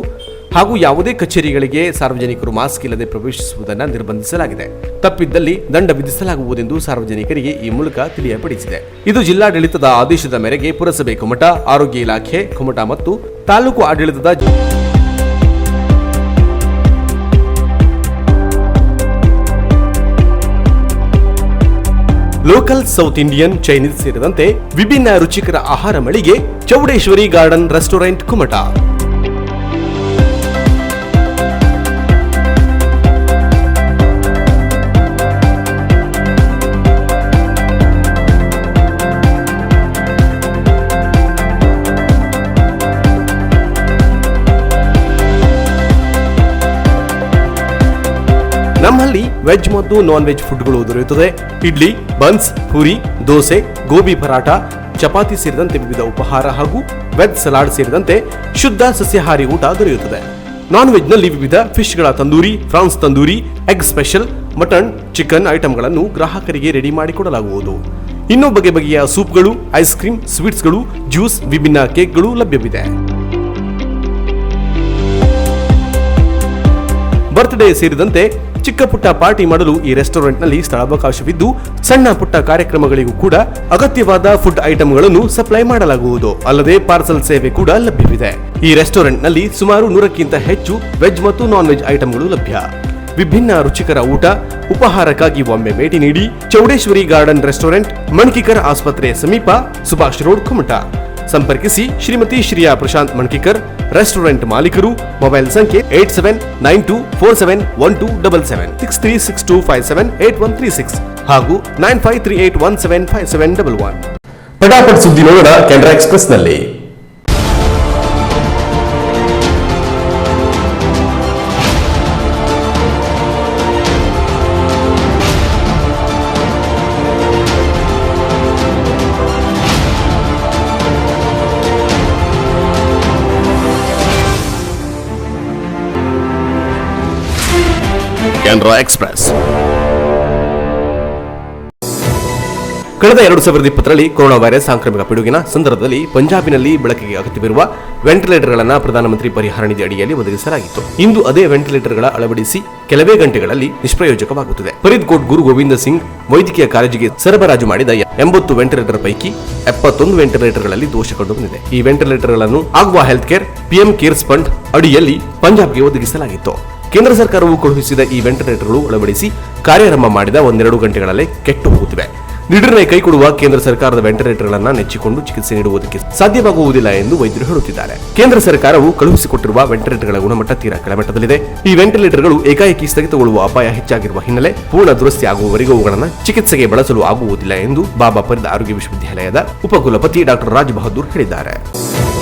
ಹಾಗೂ ಯಾವುದೇ ಕಚೇರಿಗಳಿಗೆ ಸಾರ್ವಜನಿಕರು ಮಾಸ್ಕ್ ಇಲ್ಲದೆ ಪ್ರವೇಶಿಸುವುದನ್ನು ನಿರ್ಬಂಧಿಸಲಾಗಿದೆ. ತಪ್ಪಿದ್ದಲ್ಲಿ ದಂಡ ವಿಧಿಸಲಾಗುವುದೆಂದು ಸಾರ್ವಜನಿಕರಿಗೆ ಈ ಮೂಲಕ ತಿಳಿಯಪಡಿಸಿದೆ. ಇದು ಜಿಲ್ಲಾಡಳಿತದ ಆದೇಶದ ಮೇರೆಗೆ ಪುರಸಭೆ ಕುಮಟಾ, ಆರೋಗ್ಯ ಇಲಾಖೆ ಕುಮಟಾ ಮತ್ತು ತಾಲೂಕು ಆಡಳಿತದ ಲೋಕಲ್, ಸೌತ್ ಇಂಡಿಯನ್, ಚೈನೀಸ್ ಸೇರಿದಂತೆ ವಿಭಿನ್ನ ರುಚಿಕರ ಆಹಾರ ಮಳಿಗೆ ಚೌಡೇಶ್ವರಿ ಗಾರ್ಡನ್ ರೆಸ್ಟೋರೆಂಟ್, ಕುಮಟಾ. ನಮ್ಮಲ್ಲಿ ವೆಜ್ ಮತ್ತು ನಾನ್ ವೆಜ್ ಫುಡ್ಗಳು ದೊರೆಯುತ್ತದೆ. ಇಡ್ಲಿ, ಬನ್ಸ್, ಪೂರಿ, ದೋಸೆ, ಗೋಬಿ ಪರಾಟ, ಚಪಾತಿ ಸೇರಿದಂತೆ ವಿವಿಧ ಉಪಹಾರ ಹಾಗೂ ವೆಜ್ ಸಲಾಡ್ ಸೇರಿದಂತೆ ಶುದ್ಧ ಸಸ್ಯಾಹಾರಿ ಊಟ ದೊರೆಯುತ್ತದೆ. ನಾನ್ ವೆಜ್ನಲ್ಲಿ ವಿವಿಧ ಫಿಶ್ಗಳ tandoori, prawns tandoori, egg special, mutton, chicken ಐಟಂಗಳನ್ನು ಗ್ರಾಹಕರಿಗೆ ರೆಡಿ ಮಾಡಿಕೊಡಲಾಗುವುದು. ಇನ್ನೂ ಬಗೆ ಬಗೆಯ ಸೂಪ್ಗಳು, ಐಸ್ ಕ್ರೀಮ್, ಸ್ವೀಟ್ಸ್ಗಳು, ಜ್ಯೂಸ್, ವಿಭಿನ್ನ ಕೇಕ್ಗಳು ಲಭ್ಯವಿದೆ. ಬರ್ತ್ಡೇ ಸೇರಿದಂತೆ ಚಿಕ್ಕ ಪುಟ್ಟ ಪಾರ್ಟಿ ಮಾಡಲು ಈ ರೆಸ್ಟೋರೆಂಟ್ನಲ್ಲಿ ಸ್ಥಳಾವಕಾಶವಿದ್ದು ಸಣ್ಣ ಪುಟ್ಟ ಕಾರ್ಯಕ್ರಮಗಳಿಗೂ ಕೂಡ ಅಗತ್ಯವಾದ ಫುಡ್ ಐಟಂಗಳನ್ನು ಸಪ್ಲೈ ಮಾಡಲಾಗುವುದು. ಅಲ್ಲದೆ ಪಾರ್ಸಲ್ ಸೇವೆ ಕೂಡ ಲಭ್ಯವಿದೆ. ಈ ರೆಸ್ಟೋರೆಂಟ್ನಲ್ಲಿ ಸುಮಾರು 100ಕ್ಕಿಂತ ಹೆಚ್ಚು ವೆಜ್ ಮತ್ತು ನಾನ್ ವೆಜ್ ಐಟಂಗಳು ಲಭ್ಯ. ವಿಭಿನ್ನ ರುಚಿಕರ ಊಟ, ಉಪಹಾರಕ್ಕಾಗಿ ಒಮ್ಮೆ ಭೇಟಿ ನೀಡಿ. ಚೌಡೇಶ್ವರಿ ಗಾರ್ಡನ್ ರೆಸ್ಟೋರೆಂಟ್, ಮಣ್ಕಿಕರ್ ಆಸ್ಪತ್ರೆ ಸಮೀಪ, ಸುಭಾಷ್ ರೋಡ್, ಕುಮಟಾ. ಸಂಪರ್ಕಿಸಿ ಶ್ರೀಮತಿ ಶ್ರೀಯಾ ಪ್ರಶಾಂತ್ ಮಣ್ಕಿಕರ್, ರೆಸ್ಟೋರೆಂಟ್ ಮಾಲೀಕರು. ಮೊಬೈಲ್ ಸಂಖ್ಯೆ 8792471277, 6362578136 ಹಾಗೂ 9538175711. ಪಟಾಪಟ್ ಸುದ್ದಿ ನೋಡೋಣ ಕೆನರಾ ಎಕ್ಸ್‌ಪ್ರೆಸ್ ನಲ್ಲಿ. ಕೆನರಾ ಎಕ್ಸ್‌ಪ್ರೆಸ್. ಕಳೆದ 2020ರಲ್ಲಿ ಕೊರೋನಾ ವೈರಸ್ ಸಾಂಕ್ರಾಮಿಕ ಪಿಡುಗಿನ ಸಂದರ್ಭದಲ್ಲಿ ಪಂಜಾಬಿನಲ್ಲಿ ಬಳಕೆಗೆ ಅಗತ್ಯವಿರುವ ವೆಂಟಿಲೇಟರ್ಗಳನ್ನು ಪ್ರಧಾನಮಂತ್ರಿ ಪರಿಹಾರ ನಿಧಿ ಅಡಿಯಲ್ಲಿ ಒದಗಿಸಲಾಗಿತ್ತು. ಇಂದು ಅದೇ ವೆಂಟಿಲೇಟರ್ಗಳ ಅಳವಡಿಸಿ ಕೆಲವೇ ಗಂಟೆಗಳಲ್ಲಿ ನಿಷ್ಪ್ರಯೋಜಕವಾಗುತ್ತದೆ. ಫರೀದ್ಕೋಟ್ ಗುರು ಗೋವಿಂದ ಸಿಂಗ್ ವೈದ್ಯಕೀಯ ಕಾಲೇಜಿಗೆ ಸರಬರಾಜು ಮಾಡಿದ 80 ವೆಂಟಿಲೇಟರ್ ಪೈಕಿ 71 ವೆಂಟಿಲೇಟರ್ಗಳಲ್ಲಿ ದೋಷ ಕಂಡುಬಂದಿದೆ. ಈ ವೆಂಟಿಲೇಟರ್ಗಳನ್ನು AgVa health care PM cares fund ಅಡಿಯಲ್ಲಿ ಪಂಜಾಬ್ಗೆ ಒದಗಿಸಲಾಗಿತ್ತು. ಕೇಂದ್ರ ಸರ್ಕಾರವು ಕಳುಹಿಸಿದ ಈ ವೆಂಟಿಲೇಟರ್ಗಳು ಅಳವಡಿಸಿ ಕಾರ್ಯಾರಂಭ ಮಾಡಿದ 1-2 ಗಂಟೆಗಳಲ್ಲೇ ಕೆಟ್ಟು ಹೋಗುತ್ತಿವೆ. ನಿರ್ಣಯ ಕೈಗೊಳ್ಳುವ ಕೇಂದ್ರ ಸರ್ಕಾರದ ವೆಂಟಿಲೇಟರ್ಗಳನ್ನು ನೆಚ್ಚಿಕೊಂಡು ಚಿಕಿತ್ಸೆ ನೀಡುವುದಕ್ಕೆ ಸಾಧ್ಯವಾಗುವುದಿಲ್ಲ ಎಂದು ವೈದ್ಯರು ಹೇಳುತ್ತಿದ್ದಾರೆ. ಕೇಂದ್ರ ಸರ್ಕಾರವು ಕಳುಹಿಸಿಕೊಟ್ಟಿರುವ ವೆಂಟಿಲೇಟರ್ಗಳ ಗುಣಮಟ್ಟ ತೀರಾ ಕೆಳಮಟ್ಟದಲ್ಲಿದೆ. ಈ ವೆಂಟಿಲೇಟರ್ಗಳು ಏಕಾಏಕಿ ಸ್ಥಗಿತಗೊಳ್ಳುವ ಅಪಾಯ ಹೆಚ್ಚಾಗಿರುವ ಹಿನ್ನೆಲೆ ಪೂರ್ಣ ದುರಸ್ತಿ ಆಗುವವರೆಗೂ ಅವುಗಳನ್ನು ಚಿಕಿತ್ಸೆಗೆ ಬಳಸಲು ಆಗುವುದಿಲ್ಲ ಎಂದು ಬಾಬಾ ಫರೀದ್ ಆರೋಗ್ಯ ವಿಶ್ವವಿದ್ಯಾಲಯದ ಉಪಕುಲಪತಿ ಡಾಕ್ಟರ್ ರಾಜ್ ಬಹದ್ದೂರ್ ಹೇಳಿದ್ದಾರೆ.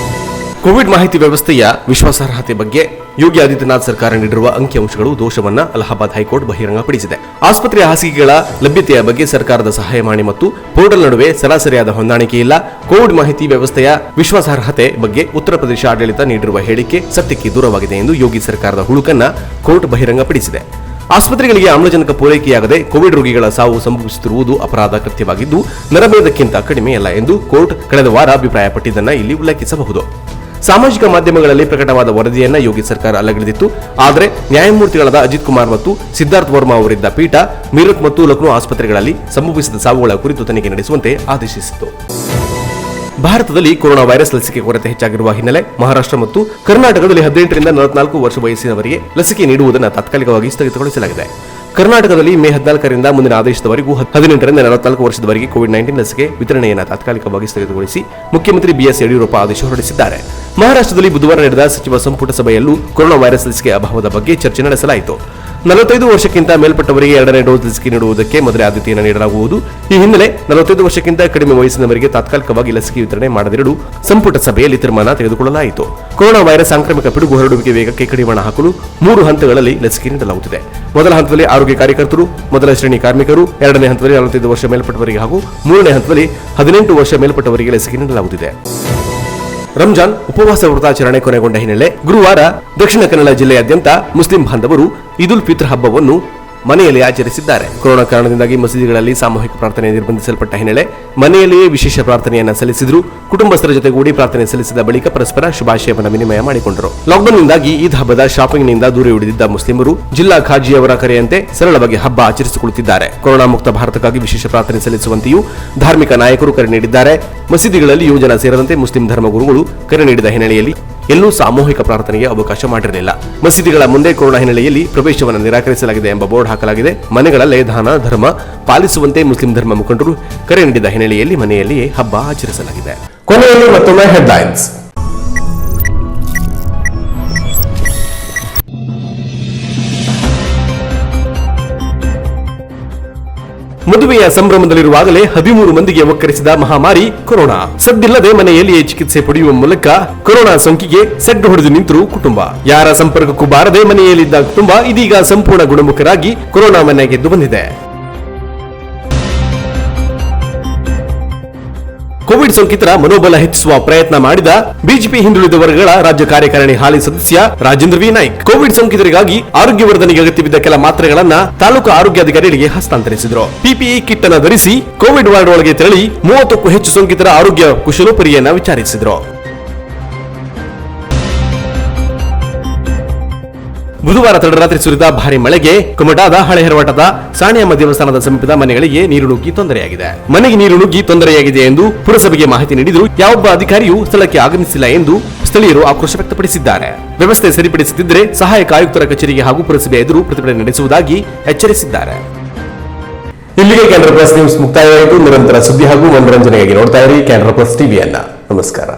ಕೋವಿಡ್ ಮಾಹಿತಿ ವ್ಯವಸ್ಥೆಯ ವಿಶ್ವಾಸಾರ್ಹತೆ ಬಗ್ಗೆ ಯೋಗಿ ಆದಿತ್ಯನಾಥ್ ಸರ್ಕಾರ ನೀಡಿರುವ ಅಂಕಿಅಂಶಗಳು ದೋಷವನ್ನ ಅಲಹಾಬಾದ್ ಹೈಕೋರ್ಟ್ ಬಹಿರಂಗಪಡಿಸಿದೆ. ಆಸ್ಪತ್ರೆಯ ಹಾಸಿಗೆಗಳ ಲಭ್ಯತೆಯ ಬಗ್ಗೆ ಸರ್ಕಾರದ ಸಹಾಯವಾಣಿ ಮತ್ತು ಪೋರ್ಟಲ್ ನಡುವೆ ಸರಾಸರಿಯಾದ ಹೊಂದಾಣಿಕೆ ಇಲ್ಲ. ಕೋವಿಡ್ ಮಾಹಿತಿ ವ್ಯವಸ್ಥೆಯ ವಿಶ್ವಾಸಾರ್ಹತೆ ಬಗ್ಗೆ ಉತ್ತರ ಪ್ರದೇಶ ಆಡಳಿತ ನೀಡಿರುವ ಹೇಳಿಕೆ ಸತ್ಯಕ್ಕೆ ದೂರವಾಗಿದೆ ಎಂದು ಯೋಗಿ ಸರ್ಕಾರದ ಹುಳುಕನ್ನ ಕೋರ್ಟ್ ಬಹಿರಂಗಪಡಿಸಿದೆ. ಆಸ್ಪತ್ರೆಗಳಿಗೆ ಆಮ್ಲಜನಕ ಪೂರೈಕೆಯಾಗದೆ ಕೋವಿಡ್ ರೋಗಿಗಳ ಸಾವು ಸಂಭವಿಸುತ್ತಿರುವುದು ಅಪರಾಧ ಕೃತ್ಯವಾಗಿದ್ದು ನರಮೇಧಕ್ಕಿಂತ ಕಡಿಮೆಯಲ್ಲ ಎಂದು ಕೋರ್ಟ್ ಕಳೆದ ವಾರ ಅಭಿಪ್ರಾಯಪಟ್ಟಿದ್ದನ್ನು ಇಲ್ಲಿ ಉಲ್ಲೇಖಿಸಬಹುದು. ಸಾಮಾಜಿಕ ಮಾಧ್ಯಮಗಳಲ್ಲಿ ಪ್ರಕಟವಾದ ವರದಿಯನ್ನ ಯೋಗಿ ಸರ್ಕಾರ ಅಲ್ಲಗಳೆದಿತ್ತು. ಆದರೆ ನ್ಯಾಯಮೂರ್ತಿಗಳಾದ ಅಜಿತ್ ಕುಮಾರ್ ಮತ್ತು ಸಿದ್ಧಾರ್ಥ್ ವರ್ಮಾ ಅವರಿದ್ದ ಪೀಠ ಮೀರತ್ ಮತ್ತು ಲಕ್ನೋ ಆಸ್ಪತ್ರೆಗಳಲ್ಲಿ ಸಂಭವಿಸಿದ ಸಾವುಗಳ ಕುರಿತು ತನಿಖೆ ನಡೆಸುವಂತೆ ಆದೇಶಿಸಿತು. ಭಾರತದಲ್ಲಿ ಕೊರೋನಾ ವೈರಸ್ ಲಸಿಕೆ ಕೊರತೆ ಹೆಚ್ಚಾಗಿರುವ ಹಿನ್ನೆಲೆ ಮಹಾರಾಷ್ಟ್ರ ಮತ್ತು ಕರ್ನಾಟಕದಲ್ಲಿ 18ರಿಂದ 44 ವರ್ಷ ವಯಸ್ಸಿನವರಿಗೆ ಲಸಿಕೆ ನೀಡುವುದನ್ನು ತಾತ್ಕಾಲಿಕವಾಗಿ ಸ್ಥಗಿತಗೊಳಿಸಲಾಗಿದೆ. ಕರ್ನಾಟಕದಲ್ಲಿ ಮೇ 14ರಿಂದ ಮುಂದಿನ ಆದೇಶದವರೆಗೂ 18ರಿಂದ 44 ವರ್ಷದವರೆಗೆ ಕೋವಿಡ್-19 ಲಸಿಕೆ ವಿತರಣೆಯನ್ನು ತಾತ್ಕಾಲಿಕವಾಗಿ ಸ್ಥಗಿತಗೊಳಿಸಿ ಮುಖ್ಯಮಂತ್ರಿ BS ಯಡಿಯೂರಪ್ಪ ಆದೇಶ ಹೊರಡಿಸಿದ್ದಾರೆ. ಮಹಾರಾಷ್ಟ್ರದಲ್ಲಿ ಬುಧವಾರ ನಡೆದ ಸಚಿವ ಸಂಪುಟ ಸಭೆಯಲ್ಲೂ ಕೊರೋನಾ ವೈರಸ್ ಲಸಿಕೆ ಅಭಾವದ ಬಗ್ಗೆ ಚರ್ಚೆ ನಡೆಸಲಾಯಿತು. 45 ವರ್ಷಕ್ಕಿಂತ ಮೇಲ್ಪಟ್ಟವರಿಗೆ 2ನೇ ಡೋಸ್ ಲಸಿಕೆ ನೀಡುವುದಕ್ಕೆ ಮೊದಲೇ ಆದ್ಯತೆಯನ್ನು ನೀಡಲಾಗುವುದು. ಈ ಹಿನ್ನೆಲೆ 45 ವರ್ಷಕ್ಕಿಂತ ಕಡಿಮೆ ವಯಸ್ಸಿನವರಿಗೆ ತಾತ್ಕಾಲಿಕವಾಗಿ ಲಸಿಕೆ ವಿತರಣೆ ಮಾಡದಿರಲು ಸಂಪುಟ ಸಭೆಯಲ್ಲಿ ತೀರ್ಮಾನ ತೆಗೆದುಕೊಳ್ಳಲಾಯಿತು. ಕೊರೋನಾ ವೈರಸ್ ಸಾಂಕ್ರಾಮಿಕ ಪಿಡುಗು ಹರಡುವಿಕೆ ವೇಗಕ್ಕೆ ಕಡಿವಾಣ ಹಾಕಲು 3 ಹಂತಗಳಲ್ಲಿ ಲಸಿಕೆ ನೀಡಲಾಗುತ್ತಿದೆ. ಮೊದಲ ಹಂತದಲ್ಲಿ ಆರೋಗ್ಯ ಕಾರ್ಯಕರ್ತರು, ಮೊದಲ ಶ್ರೇಣಿ ಕಾರ್ಮಿಕರು, 2ನೇ ಹಂತದಲ್ಲಿ 45 ವರ್ಷ ಮೇಲ್ಪಟ್ಟವರಿಗೆ ಹಾಗೂ 3ನೇ ಹಂತದಲ್ಲಿ 18 ವರ್ಷ ಮೇಲ್ಪಟ್ಟವರಿಗೆ ಲಸಿಕೆ ನೀಡಲಾಗುತ್ತಿದೆ. ರಂಜಾನ್ ಉಪವಾಸ ವ್ರತಾಚರಣೆ ಕೊನೆಗೊಂಡ ಹಿನ್ನೆಲೆ ಗುರುವಾರ ದಕ್ಷಿಣ ಕನ್ನಡ ಜಿಲ್ಲೆಯಾದ್ಯಂತ ಮುಸ್ಲಿಂ ಬಾಂಧವರು ಈದ್ ಉಲ್ ಫಿತ್ರ್ ಹಬ್ಬವನ್ನು ಮನೆಯಲ್ಲಿ ಆಚರಿಸಿದ್ದಾರೆ. ಕೊರೋನಾ ಕಾರಣದಿಂದಾಗಿ ಮಸೀದಿಗಳಲ್ಲಿ ಸಾಮೂಹಿಕ ಪ್ರಾರ್ಥನೆ ನಿರ್ಬಂಧಿಸಲ್ಪಟ್ಟ ಹಿನ್ನೆಲೆ ಮನೆಯಲ್ಲಿಯೇ ವಿಶೇಷ ಪ್ರಾರ್ಥನೆಯನ್ನು ಸಲ್ಲಿಸಿದ್ರು. ಕುಟುಂಬಸ್ಥರ ಜೊತೆಗೂಡಿ ಪ್ರಾರ್ಥನೆ ಸಲ್ಲಿಸಿದ ಬಳಿಕ ಪರಸ್ಪರ ಶುಭಾಶಯವನ್ನು ವಿನಿಮಯ ಮಾಡಿಕೊಂಡರು. ಲಾಕ್ಡೌನ್ನಿಂದಾಗಿ ಈದ್ ಹಬ್ಬದ ಶಾಪಿಂಗ್ನಿಂದ ದೂರ ಉಳಿದಿದ್ದ ಮುಸ್ಲಿಮರು ಜಿಲ್ಲಾ ಖಾಜಿಯವರ ಕರೆಯಂತೆ ಸರಳವಾಗಿ ಹಬ್ಬ ಆಚರಿಸಿಕೊಳ್ಳುತ್ತಿದ್ದಾರೆ. ಕೊರೋನಾ ಮುಕ್ತ ಭಾರತಕ್ಕಾಗಿ ವಿಶೇಷ ಪ್ರಾರ್ಥನೆ ಸಲ್ಲಿಸುವಂತೆಯೂ ಧಾರ್ಮಿಕ ನಾಯಕರು ಕರೆ ನೀಡಿದ್ದಾರೆ. ಮಸೀದಿಗಳಲ್ಲಿ ಯುವಜನ ಸೇರಿದಂತೆ ಮುಸ್ಲಿಂ ಧರ್ಮಗುರುಗಳು ಕರೆ ನೀಡಿದ ಹಿನ್ನೆಲೆಯಲ್ಲಿ ಎಲ್ಲೂ ಸಾಮೂಹಿಕ ಪ್ರಾರ್ಥನೆಗೆ ಅವಕಾಶ ಮಾಡಿರಲಿಲ್ಲ. ಮಸೀದಿಗಳ ಮುಂದೆ ಕೊರೋನಾ ಹಿನ್ನೆಲೆಯಲ್ಲಿ ಪ್ರವೇಶವನ್ನು ನಿರಾಕರಿಸಲಾಗಿದೆ ಎಂಬ ಬೋರ್ಡ್ ಹಾಕಲಾಗಿದೆ. ಮನೆಗಳಲ್ಲೇ ದಾನ ಧರ್ಮ ಪಾಲಿಸುವಂತೆ ಮುಸ್ಲಿಂ ಧರ್ಮ ಮುಖಂಡರು ಕರೆ ನೀಡಿದ ಹಿನ್ನೆಲೆಯಲ್ಲಿ ಮನೆಯಲ್ಲಿಯೇ ಹಬ್ಬ ಆಚರಿಸಲಾಗಿದೆ. ಕೊನೆಯಲ್ಲಿ ಮತ್ತೊಮ್ಮೆ ಹೆಡ್ಲೈನ್ಸ್. ಮದುವೆಯ ಸಂಭ್ರಮದಲ್ಲಿರುವಾಗಲೇ 13 ಮಂದಿಗೆ ಒಕ್ಕರಿಸಿದ ಮಹಾಮಾರಿ ಕೊರೋನಾ. ಸದ್ದಿಲ್ಲದೆ ಮನೆಯಲ್ಲಿಯೇ ಚಿಕಿತ್ಸೆ ಪಡೆಯುವ ಮೂಲಕ ಕೊರೋನಾ ಸೋಂಕಿಗೆ ಸೆಡ್ಡು ಹೊಡೆದು ನಿಂತರು ಕುಟುಂಬ. ಯಾರ ಸಂಪರ್ಕಕ್ಕೂ ಬಾರದೆ ಮನೆಯಲ್ಲಿದ್ದ ಕುಟುಂಬ ಇದೀಗ ಸಂಪೂರ್ಣ ಗುಣಮುಖರಾಗಿ ಕೊರೋನಾ ಮನೆ ಗೆದ್ದು ಬಂದಿದೆ. ಕೋವಿಡ್ ಸೋಂಕಿತರ ಮನೋಬಲ ಹೆಚ್ಚಿಸುವ ಪ್ರಯತ್ನ ಮಾಡಿದ ಬಿಜೆಪಿ ಹಿಂದುಳಿದ ವರ್ಗಗಳ ರಾಜ್ಯ ಕಾರ್ಯಕಾರಿಣಿ ಹಾಲಿ ಸದಸ್ಯ ರಾಜೇಂದ್ರ ವಿ ನಾಯ್ಕ್ ಕೋವಿಡ್ ಸೋಂಕಿತರಿಗಾಗಿ ಆರೋಗ್ಯವರ್ಧನೆಗೆ ಅಗತ್ಯವಿದ್ದ ಕೆಲ ಮಾತ್ರೆಗಳನ್ನ ತಾಲೂಕು ಆರೋಗ್ಯಾಧಿಕಾರಿಗಳಿಗೆ ಹಸ್ತಾಂತರಿಸಿದರು. PPE ಕಿಟ್ ಅನ್ನು ಧರಿಸಿ ಕೋವಿಡ್ ವಾರ್ಡ್ ಒಳಗೆ ತೆರಳಿ 30ಕ್ಕೂ ಹೆಚ್ಚು ಸೋಂಕಿತರ ಆರೋಗ್ಯ ಕುಶಲೋಪರಿಯನ್ನ ವಿಚಾರಿಸಿದರು. ಬುಧವಾರ ತಡರಾತ್ರಿ ಸುರಿದ ಭಾರಿ ಮಳೆಗೆ ಕುಮಟಾದ ಹಳೆಹರವಟದ ಸಾಣಿಯಮ್ಮ ದೇವಸ್ಥಾನದ ಸಮೀಪದ ಮನೆಗಳಿಗೆ ನೀರು ನುಗ್ಗಿ ತೊಂದರೆಯಾಗಿದೆ. ಮನೆಗೆ ನೀರು ನುಗ್ಗಿ ತೊಂದರೆಯಾಗಿದೆ ಎಂದು ಪುರಸಭೆಗೆ ಮಾಹಿತಿ ನೀಡಿದರೂ ಯಾವೊಬ್ಬ ಅಧಿಕಾರಿಯೂ ಸ್ಥಳಕ್ಕೆ ಆಗಮಿಸಿಲ್ಲ ಎಂದು ಸ್ಥಳೀಯರು ಆಕ್ರೋಶ ವ್ಯಕ್ತಪಡಿಸಿದ್ದಾರೆ. ವ್ಯವಸ್ಥೆ ಸರಿಪಡಿಸುತ್ತಿದ್ದರೆ ಸಹಾಯಕ ಆಯುಕ್ತರ ಕಚೇರಿಗೆ ಹಾಗೂ ಪುರಸಭೆ ಎದುರು ಪ್ರತಿಭಟನೆ ನಡೆಸುವುದಾಗಿ ಎಚ್ಚರಿಸಿದ್ದಾರೆ. ಇಲ್ಲಿಗೆ ಕ್ಯಾನರಾ ಪ್ಲಸ್ ನ್ಯೂಸ್ ಮುಕ್ತಾಯವಾಯಿತು. ನಿರಂತರ ಸುದ್ದಿ ಹಾಗೂ ಮನೋರಂಜನೆಗಾಗಿ ನೋಡ್ತಾ ಇರಿ ಕ್ಯಾನರಾ ಪ್ಲಸ್ ಟಿವಿಯನ್ನ. ನಮಸ್ಕಾರ.